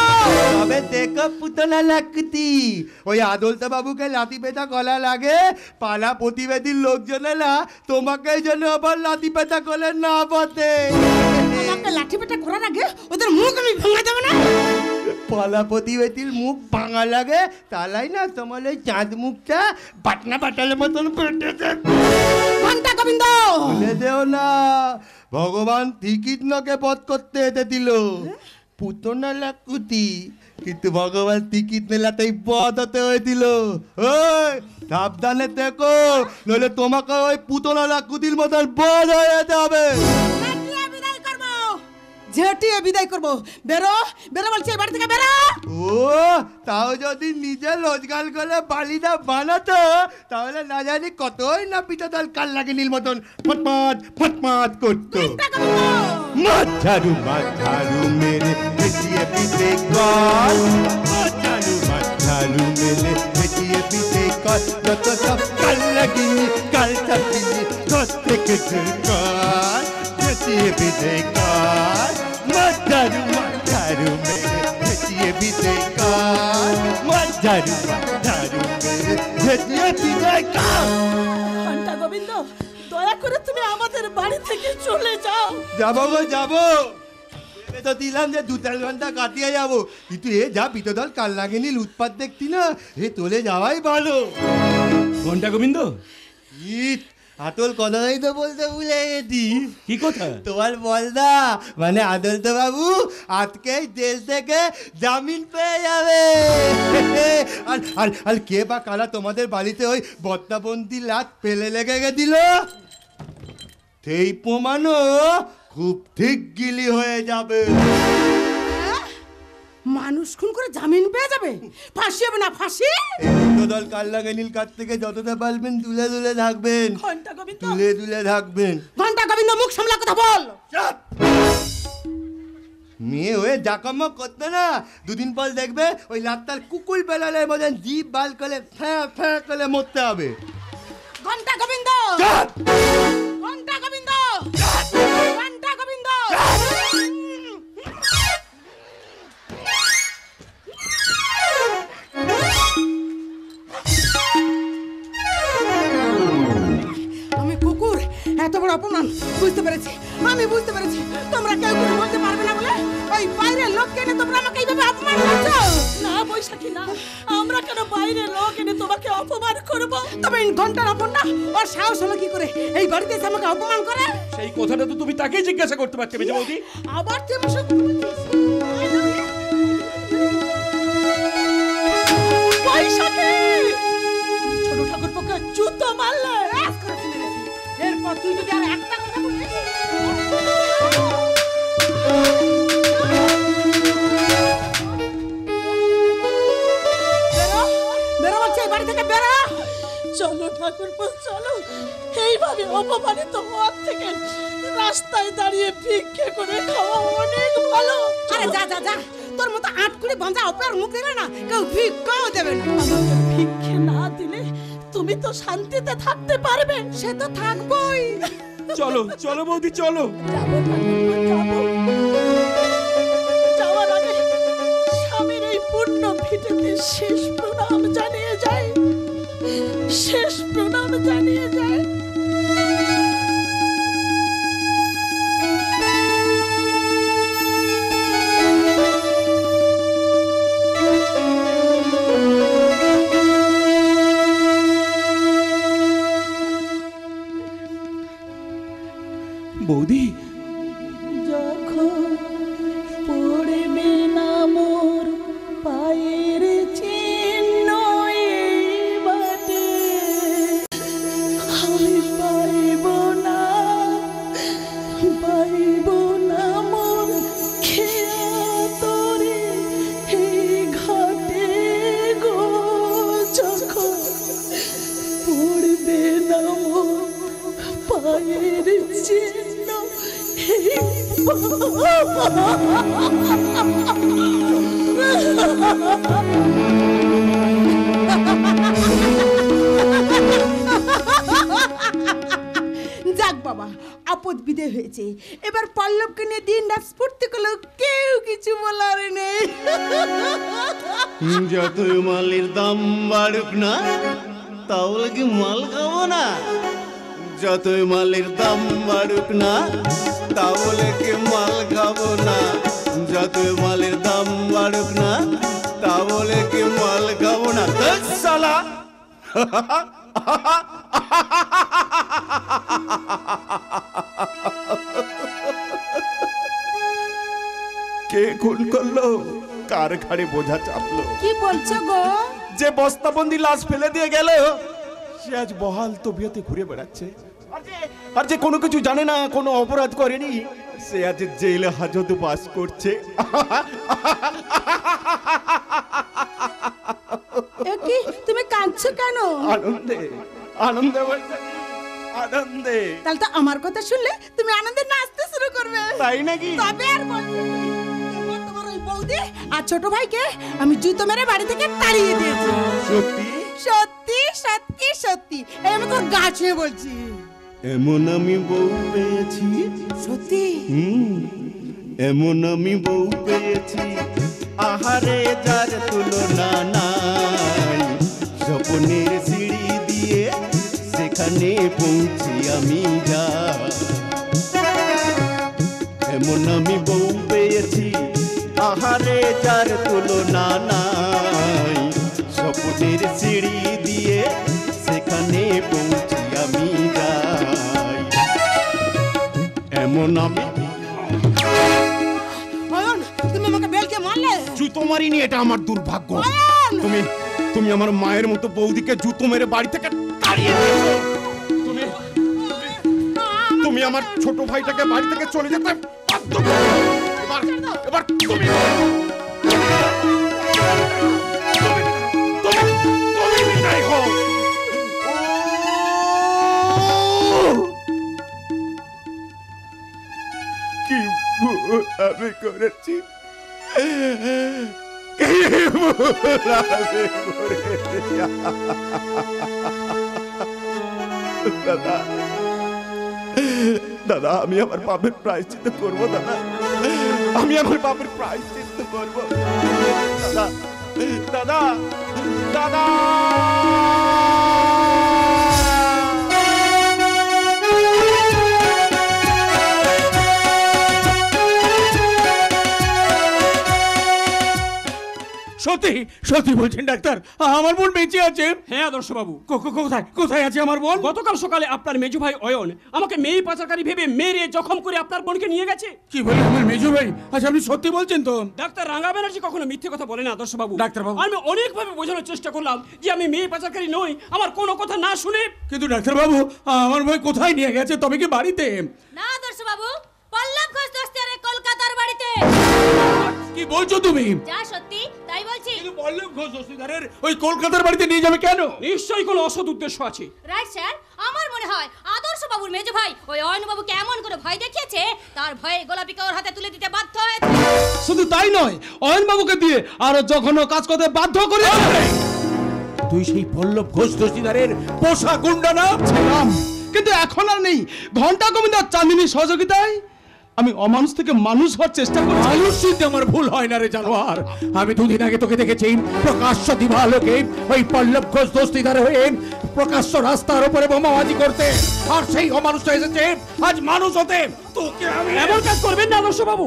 তবে দেখো পুতনা লাকুতি, ওই আদলতে বাবুকে লাঠি পেটা গলা লাগে, পালা প্রতিবেদীর লোকজনেরা তোমাকে জন্য আবার লাঠি পেটা করলে না বটে।
আমাকে লাঠি পেটা করার আগে ওদের মুখ আমি ভেঙে দেব না।
পালা প্রতিবেদীর মুখ ভাঙা লাগে, তালাই না তোমার ওই চাঁদ মুখটা বাটনা বাটালের মতন পেটেছে।
ঘন্টা গোবিন্দ,
বলে দেও না, ভগবান টিকিটনকে বধ করতে এতে দিল পুতনা লাকুতি, কিন্তু ভগবান টিকিট মেলাতেই বধ হতে হয়েছিল। ওই সাবধানে দেখো, নইলে তোমাকে ওই পুতনা লাকুতির মতন বধ হয়ে যেতে হবে।
ঝেঁটিয়ে বিদায় করবো। বেরো বেরো বলছি, এই বাড়ি থেকে বেরো।
ও তাও যদি নিজে রোজগার করে বালিটা বানাতো, তাহলে না জানি কতই না পিতাদল কাল লাগে নীল মতন ফটফট ফটফট করতো। মাথারু মাথারু মেরে পেটিয়ে পিঠে কর, মাথারু মেরে পেটিয়ে পিঠে কর, যত সব কাল লাগিনি কাল চাপিনি থেকে কর, পেটিয়ে পিঠে কর। মাথারু মাথারু মেরে পেটিয়ে পিঠে কর, মাথারু মাথারু মেরে পেটিয়ে পিঠে কর।
ঘন্টা গোবিন্দ, দয়া করে তুমি আমাদের বাড়ি থেকে চলে যাও।
যাবো গো যাবো, তো দিলাম যে 2-4 ঘন্টা কাটিয়ে যাবো, কিন্তু এ যা পিতদল কাল লাগেনি উৎপাত দেখতি না, এ তোলে যাওয়াই ভালো।
ঘন্টা গোবিন্দ,
আতল কথাই তো বলতে ভুলে গেছি।
কি কথা?
তোমার বলদা মানে আদলত বাবু আজকেই জেল থেকে জামিন পেয়ে যাবে। আর কে বা কারা তোমাদের বাড়িতে ওই বদনাবন্দি লাত ফেলে লেগে গেছিল, সেই প্রমাণও খুব ঠিক গিলি হয়ে যাবে।
মানুষ খুন করে জামিন পেয়ে যাবে? ফাঁসি হবে না ফাঁসি?
দল কাল্লাগে নীল কাছ থেকে যতটা পারবেন তুলে তুলে থাকবেন,
ঘন্টা গোবিন্দ,
তুলে তুলে থাকবেন।
ঘন্টা গোবিন্দ, মুখ সামলা কথা বল।
মেয়ে হয়ে জাকামো করতে না, দুদিন পর দেখবে ওই লাত্তার কুকুর বেলালের মতন জিভ বাল করে ফ্যাঁ ফ্যাঁ করে মরতে হবে।
ঘন্টা গোবিন্দ, ঘন্টা গোবিন্দ, ঘন্টা গোবিন্দ। আমি কুকুর, এত বড় অপমান বুঝতে পেরেছি, আমি বুঝতে পেরেছি। তোমরা কেউ কিছু বলতে পারবে না বলে ওই বাইরের লোককে এনে তোমরা আমাকে এইভাবে অপমান করছো। না বৈশাখী না, আমরা কেন বাইরের লোক এনে তোমাকে অপমান করব? তবে ঘন্টার অপমান না, ওর সাহস হলো কি করে এই বাড়িতে এসে আমাকে অপমান করে?
সেই কথাটা তো তুমি তাকেই জিজ্ঞাসা করতে পারতে মেজে বৌদি।
আবার তুই আমার সাথে বৈশাখী, ছোট ঠাকুরপোকে জুতো মারলে এরপর তুই যদি আর একটা কথা বলিস, বেরো বলছি, এই বাড়ি থেকে বেরো। চলো ঠাকুরপো চলো, এইভাবে অপমানিত হওয়ার থেকে রাস্তায় দাঁড়িয়ে ভিক্ষে করে খাওয়া অনেক ভালো। আরে যা যা যা, তোর মতো আটকুড়ি বাঁধা অপের মুখ দিলে না কেউ ভিক্ষাও দেবে না। ভিক্ষে না দিলে তুমি তো শান্তিতে থাকতে পারবে।
সে তো থাকবোই।
চলো চলো বৌদি চলো।
যাবো ঠাকুরপো, যাবো। যাওয়ার আগে স্বামীর এই পূর্ণ ভিটেতে শেষ প্রণাম জানিয়ে যায়, শেষ প্রণাম জানিয়ে যায়।
বৌদি
যখন পড়বে না মোর পায়ের চিহ্ন এই বাটে, আমি পাইব না মোর খেয়া তোরে এই ঘাটে গো। যখন পড়বে না মোর পায়ের চিহ্ন
যাক বাবা, আপদ বিদে হয়েছে। এবার পল্লবকে নিয়ে দিন রাত স্ফূর্তি করলেও কেউ কিছু বলার নেই।
যতই মালের দাম বাড়ুক না, তাহলে কি মাল খাবো না? যতই মালের দাম বাড়ুক না, তাহলে কি মাল খাবো না? যতই মালের দাম বাড়ুক না, তাহলে কি মাল খাবো না? সালা কে খুন করলো? কার ঘাড়ে বোঝা চাপলো?
কি বলছো গো?
যে বস্তাবন্দি লাশ ফেলে দিয়ে গেল, সে আজ বহাল তবিয়তে ঘুরে বেড়াচ্ছে। আর যে কোনো কিছু জানে না, কোনো অপরাধ করেনি, সে আজ জেলে হাজতে বাস করছে।
কি তুমি কাঁদছো কেন?
আনন্দে আনন্দে আনন্দে।
তাহলে তো আমার কথা শুনলে তুমি আনন্দে নাচতে শুরু করবে,
তাই নাকি?
তবে আর বলছি, তোমার ওই বৌদি আর ছোট ভাইকে আমি জুতো মেরে বাড়ি থেকে তাড়িয়ে দিয়েছি।
সত্যি
সত্যি সত্যি সত্যি, এই আমি তো গাছে বলছি।
এমন আমি বউ পেয়েছি,
সত্যি
এমন আমি বউ পেয়েছি, আহারে যার তুলনা নাই। স্বপ্নের সিঁড়ি দিয়ে সেখানে পৌঁছি আমি যা। এমন আমি বউ পেয়েছি, আহারে যার তুলনা নাই। স্বপ্নের সিঁড়ি দিয়ে সেখানে পৌঁছি আমি যাই। এমন আমি
তুমি আমাকে বেলকে মারলে।
জুতো মারিনি, এটা আমার দুর্ভাগ্য। তুমি আমার মায়ের মতো বৌদিকে জুতো মেরে বাড়ি থেকে তাড়িয়ে দিয়েছো। তুমি আমার ছোট ভাইটাকে বাড়ি থেকে চলে যেতে বাধ্য করো। এবার তুমি বিদায় হও। কি ভুল আমি করেছি, দাদা দাদা, আমি আমার পাপের প্রায়শ্চিত্ত করবো দাদা, আমি আমার পাপের প্রায়শ্চিত্ত করবো দাদা দাদা দাদা।
সত্যি সত্যি বলছেন ডাক্তার, আমার বোন বেঁচে আছে?
হ্যাঁ আদর্শ বাবু,
কোথায় কোথায় আছে আমার বোন?
গতকাল সকালে আপনার মেজু ভাই অয়ন আমাকে মেয়ে পাচারকারী ভেবে মেরে জখম করে আপনার বোনকে নিয়ে গেছে।
কি বলে আমার মেজু ভাই? আচ্ছা আপনি সত্যি বলছেন তো?
ডাক্তার রাঙ্গা ব্যানার্জি কখনো মিথ্যে কথা বলে না আদর্শ বাবু।
ডাক্তার বাবু,
আমি অনেকভাবে বোঝানোর চেষ্টা করলাম যে আমি মেয়ে পাচারকারী নই, আমার কোনো কথা না শুনে।
কিন্তু ডাক্তার বাবু, আমার ভাই কোথায় নিয়ে গেছে? তবে কি বাড়িতে?
না আদর্শ বাবু, পল্লব ঘোষ দস্তিদারে কলকাতার বাড়িতে।
কি বলছো তুমি?
যা সত্যি তাই বলছি।
কিন্তু পল্লব ঘোষ দস্তিদারের ওই কলকাতার বাড়িতে নিয়ে যাবে কেন?
নিশ্চয়ই কোনো অসৎ উদ্দেশ্য আছে।
রাইট স্যার, আমার মনে হয় আদর্শ বাবুর মেজো ভাই ওই অয়ন বাবুকে এমন করে ভয় দেখিয়েছে, তার ভয়ে গোলাপিকে ওর হাতে তুলে দিতে বাধ্য হয়েছে।
শুধু তাই নয়, অয়ন বাবুকে দিয়ে আরো জঘন্য কাজ করতে বাধ্য করে।
তুই সেই পল্লব ঘোষ দস্তিদারের পোষা গুন্ডা না?
ছিলাম, কিন্তু এখন আর নেই। ঘন্টা গোবিন্দ আর চাঁদিনীর সহযোগিতায় আমি অমানুষ থেকে মানুষ হওয়ার চেষ্টা করছি।
মানুষ চিনতে আমার ভুল হয় না রে জানোয়ার। আমি দুদিন আগে তোকে দেখেছি প্রকাশ্য দিবালোকে ওই পল্লব ঘোষ দস্তিদার হয়ে প্রকাশ্য রাস্তার উপরে বোমাবাজি করতে, আর সেই অমানুষটা এসেছে আজ মানুষ হতে। তোকে আমি
এমন কাজ করবেন না আদর্শ বাবু।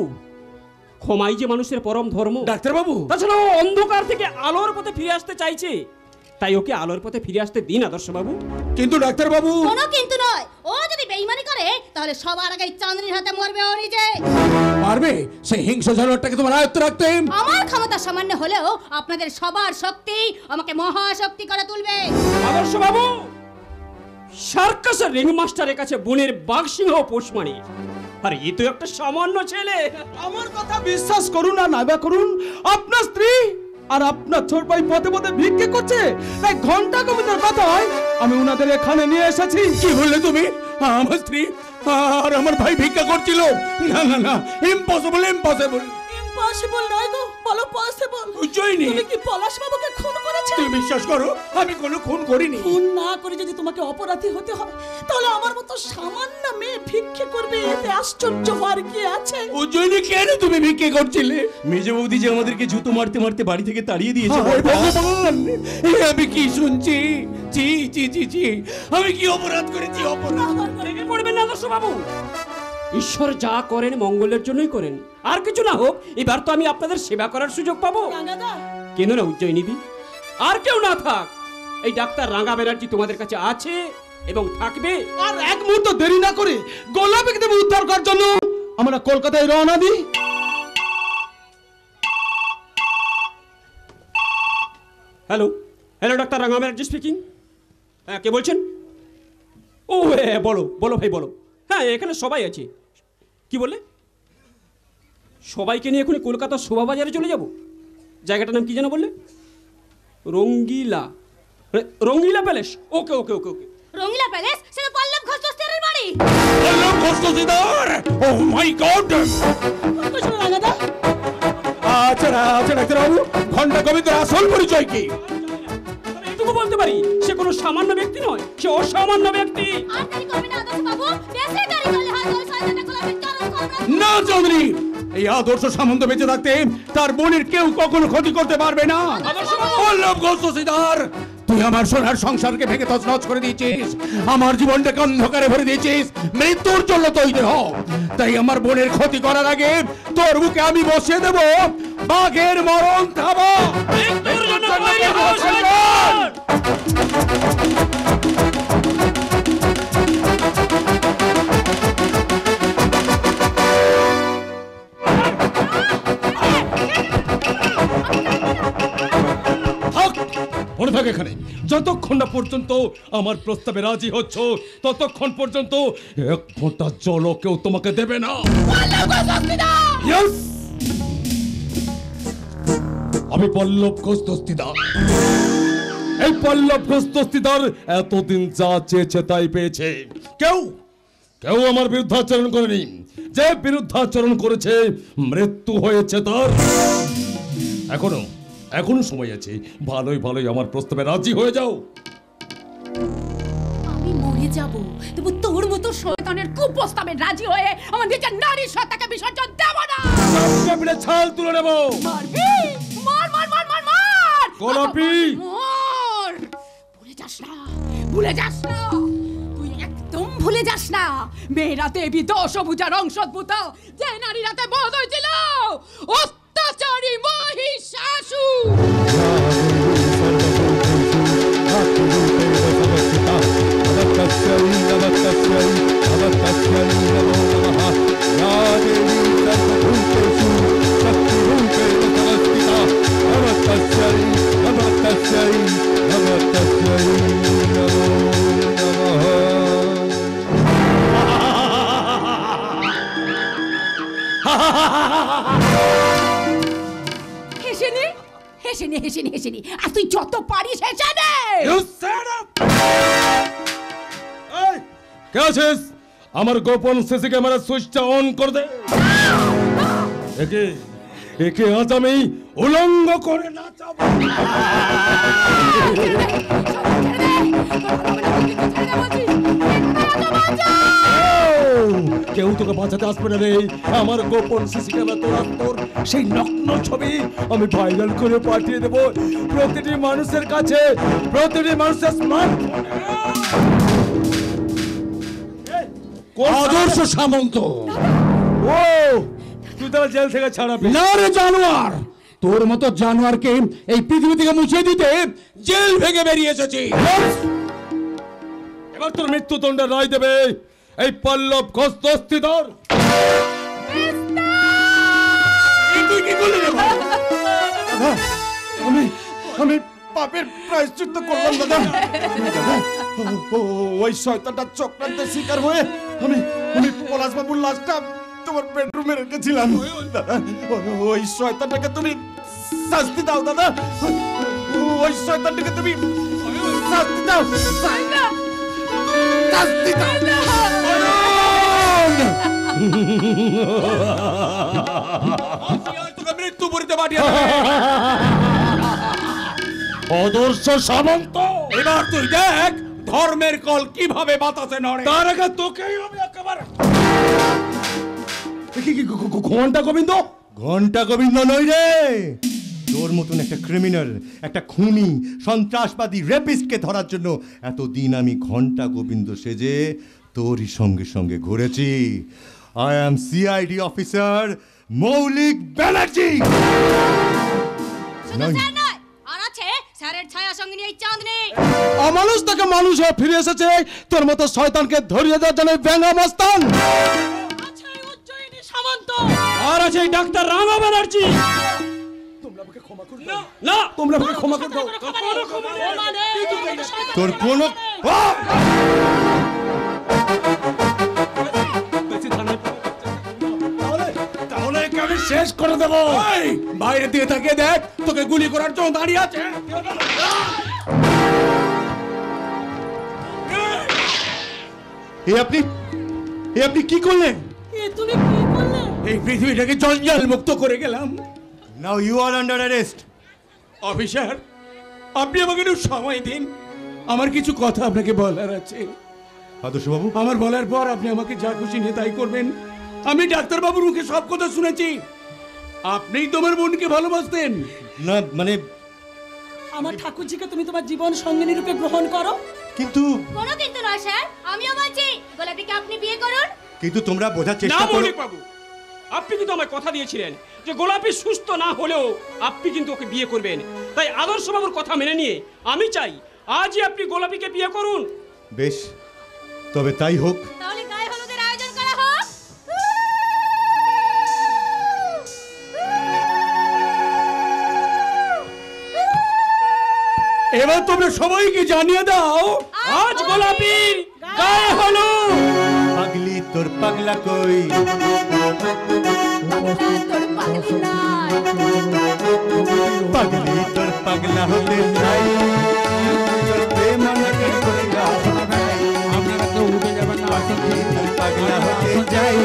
ক্ষমাই যে মানুষের পরম ধর্ম।
ডাক্তার বাবু,
তাছাড়া ও অন্ধকার থেকে আলোর পথে ফিরে আসতে চাইছে, তাই ওকে আলোর পথে ফিরে আসতে দিন আদর্শ বাবু।
কিন্তু ডাক্তার বাবু,
কোনো কিন্তু নয়। ও যদি বেইমানি করে তাহলে সবার আগে চাঁদনির হাতে মরবে ও নিজে।
পারবে সেই হিংস্র জানোয়ারটাকে তোমার আয়ত্তে রাখতে?
আমার ক্ষমতা সামান্য হলেও আপনাদের সবার শক্তি আমাকে মহাশক্তি করে তুলবে।
আদর্শ বাবু, সার্কাসের রিং মাস্টারের কাছে বনের বাঘ সিংহ পোষ মানে, আর এ তো একটা সামান্য ছেলে।
আমার কথা বিশ্বাস করুন আর না করুন, আপনার স্ত্রী আর আপনার ছোট ভাই পথে পথে ভিক্ষে করছে, তাই ঘন্টা গোবিন্দের কথায় আমি উনাদের এখানে নিয়ে এসেছি।
কি বললে তুমি? আমার স্ত্রী আর আমার ভাই ভিক্ষা করছিল? না না না, ইম্পসিবল ইম্পসিবল।
ইম্পসিবল নয় গো, বলো পসিবল।
বুঝছইনি?
তুমি কি পলাশ বাবুকে খুন করেছো?
তুমি বিশ্বাস করো আমি কোনো খুন করিনি।
খুন না করে যদি তোমাকে অপরাধী হতে হয়, তাহলে আমার মতো সামান্য মেয়ে ভিক্ষে করবে, এতে আশ্চর্য হওয়ার কি আছে?
বুঝছইনি কেন তুমি ভিক্ষে করছিলে?
মেজে বৌদি যে আমাদেরকে জুতো মারতে মারতে বাড়ি থেকে তাড়িয়ে দিয়েছে।
হায় ভগবান, এ আমি কি শুনছি? জি জি জি জি, আমি কি অপরাধ করেছি? অপরাধ?
রেগে পড়বেন না আদর্শ বাবু। ঈশ্বর যা করেন মঙ্গলের জন্যই করেন, আর কিছু না হোক এবার তো আমি আপনাদের সেবা করার সুযোগ পাবো।
রাঙাদা,
কেন না উজ্জয়িনীদি, আর কেউ না থাক, এই ডাক্তার রাঙা ব্যানার্জি তোমাদের কাছে আছে এবং থাকবে।
আর এক মুহূর্ত দেরি না করে গোলাপীকে দেবো উদ্ধার করার জন্য আমরা কলকাতায় রওনা দিই।
হ্যালো হ্যালো, ডাক্তার রাঙা ব্যানার্জি স্পিকিং। হ্যাঁ, কে বলছেন? ও হ্যাঁ, বলো বলো ভাই বলো। হ্যাঁ, এখানে সবাই আছে। কি বললে? সবাইকে নিয়ে এখনই কলকাতার শোভাবাজারে চলে যাব। জায়গাটার নাম কি যেন বললে? রঙ্গিলা, রঙ্গিলা প্যালেস। ওকে ওকে ওকে ওকে।
রঙিলা প্যালেস, সেটা পল্লব ঘোষ দস্তিদারের বাড়ি।
পল্লব ঘোষ দস্তিদার? ও মাই গড!
রাঙাদা,
আচ্ছা আচ্ছা ডাক্তার বাবু, ঘন্টা গোবিন্দের আসল পরিচয় কি?
তবে এটুকু বলতে পারি, সে কোনো সামান্য ব্যক্তি নয়, সে অসামান্য ব্যক্তি।
আর দেরি করবে না আদর্শ বাবু, দেশে গাড়ি করলে হাত ধরে শয়তানটা গোলাপীর চরম খবর।
না চৌধুরী, এই আদর্শ সামন্ত বেঁচে থাকতে তার বোনের কেউ কখনো ক্ষতি করতে পারবে না। পল্লব ঘোষ দস্তিদার, তুই আমার সোনার সংসারকে ভেঙে তছনছ করে দিয়েছিস, আমার জীবনটাকে অন্ধকারে ভরে দিয়েছিস। মৃত্যুর জন্য তৈরি হ। তাই আমার বোনের ক্ষতি করার আগে তোর বুকে আমি বসিয়ে দেব বাঘের মরণ থাবা।
মৃত্যুর জন্য তৈরি হও, শয়তান!
মনে থাক এখানে, যতক্ষণ না পর্যন্ত আমার প্রস্তাবে রাজি হচ্ছ ততক্ষণ পর্যন্ত এক ফোঁটা জলও কেউ তোমাকে দেবে না। Yes! আমি পল্লব ঘোষ দস্তিদার। এই পল্লব ঘোষ দস্তিদার এতদিন যা চেয়েছে তাই পেয়েছে। কেউ কেউ আমার বিরুদ্ধাচরণ করেনি। যে বিরুদ্ধাচরণ করেছে মৃত্যু হয়েছে তার। এখনো সময় আছে, ভালোই ভালোই আমার প্রস্তাবে রাজি হয়ে যাও।
আমি মরে যাব, তবু তোর মতো শয়তানের কুপ্রস্তাবে রাজি হয়ে আমার নিজের নারীর সত্তাকে বিসর্জন দেব না।
গোলাপি ছাল তুলে নেব।
মারবি? মার মার মার মার মার!
গোলাপি!
মার! ভুলে যাস না, ভুলে যাস না, তুই একদম ভুলে যাস না। মেয়েরা দেবী দশভুজা রংসদ্ভূত, যে নারী রাতে বধ হয়েছিল অত্যাচারী মহিষাসুর। হেসে নে, আর তুই যত পারিস হেসে নে।
কে আছিস? আমার গোপন সিসি ক্যামেরা সুইচটা অন করে দে। একে আজ আমি উলঙ্গ করে নাচাবো। কেউ তোকে বাঁচাতে আসবে না রে। আমার গোপন সিসি ক্যামেরা তোর সেই নগ্ন ছবি আমি ভাইরাল করে পাঠিয়ে দেব প্রতিটি মানুষের কাছে, প্রতিটি মানুষের স্মার্টফোনে।
আদর্শ সামন্ত,
ও তুই তাহলে জেল থেকে ছাড়া পেলি?
না রে জানোয়ার, তোর মতো জানোয়ারকে এই পৃথিবী থেকে মুছে দিতে জেল ভেঙে বেরিয়ে এসেছি।
এবার তোর মৃত্যুদণ্ডের রায় দেবে এই পল্লব ঘোষ দস্তিদার।
তুই কি করলি রে ভাই?
আমি আমি পাপের প্রায়শ্চিত্ত করলাম দাদা। ওই শয়তানটা চক্রান্তের শিকার হয়ে আমি আমি পলাশবাবুর লাশটা তোমার বেডরুমে রেখেছিলাম দাদা। ওই শয়তানটাকে তুমি শাস্তি দাও দাদা। ওই শয়তানটাকে তুমি শাস্তি দাও, শাস্তি দাও।
তোকে মৃত্যু পরিতে পাঠিয়ে দেবে।
আদর্শ সামন্ত,
এবার তুই দেখ ধর্মের কল কিভাবে বাতাসে নড়ে।
তার আগে তোকেই আমি একেবারে ঘন্টা গোবিন্দ।
ঘন্টা গোবিন্দ নই রে, তোর মতন একটা ক্রিমিনাল, একটা খুনি, সন্ত্রাসবাদী, রেপিস্টকে ধরার জন্য এতদিন আমি ঘন্টা গোবিন্দ সেজে তোরই সঙ্গে সঙ্গে ঘুরেছি। আই অ্যাম সিআইডি অফিসার মৌলিক ব্যানার্জি।
আর আছে স্যারের ছায়া সঙ্গে নিয়ে চাঁদনি।
অমানুষ থেকে মানুষ হয়ে ফিরে এসেছে তোর মতো শয়তানকে ধরিয়ে দেওয়ার জন্য ব্যাঙ্গা মস্তান।
আছে উজ্জয়িনী সামন্ত,
আর আছে এই ডাক্তার রাঙা ব্যানার্জি।
তোমরা আমাকে ক্ষমা করে
না
দাও,
না,
তোমরা আমাকে ক্ষমা করে দাও।
তোর কোনো
তাহলে একে আমি শেষ করে দেবো।
এই, বাইরে দিয়ে তাকিয়ে দেখ, তোকে গুলি করার জন্য দাঁড়িয়ে আছে।
এ আপনি কি করলেন?
এ তুমি কি করলে?
এই পৃথিবীটাকে জঞ্জাল মুক্ত করে গেলাম।
Now you are under arrest.
Officer, আপনি আমাকে একটু সময় দিন, আমার কিছু কথা আপনাকে বলার আছে।
আদর্শবাবু,
আমার বলার পর আপনি আমাকে যা খুশি নিয়ে তাই করবেন। আমি ডাক্তারবাবুর মুখে সব কথা শুনেছি। আপনিই তোমার বোনকে ভালোবাসতেন।
না মানে
আমার ঠাকুরজিকে তুমি তোমার জীবন সঙ্গিনী রূপে গ্রহণ করো।
কিন্তু
কোনো কিন্তু নয় স্যার, আমিও বলছি গোলাপিকে আপনি বিয়ে করুন।
কিন্তু তোমরা বোঝার
না
চেষ্টা করো।
মৌলিক বাবু, আপনি কিন্তু আমায় কথা দিয়েছিলেন যে গোলাপি সুস্থ না হলেও আপনি কিন্তু ওকে বিয়ে করবেন। তাই আদর্শ বাবুর কথা মেনে নিয়ে আমি চাই আজই আপনি গোলাপিকে বিয়ে করুন।
বেশ, তবে তাই হোক।
তাহলে গায়ে হলুদের আয়োজন করা হোক।
এবার তোমরা সবাইকে জানিয়ে দাও
আজ গোলাপির গায়ে হলুদ।
পাগলি তোর পাগলা কই,
তোর পাগলি নয়,
পাগলি তোর পাগলা হতে চাই, তোর প্রেম আমাকে কইরা ভাই, আমরা তো উঠে যাব না, পাগলি তোর পাগলা হতে চাই।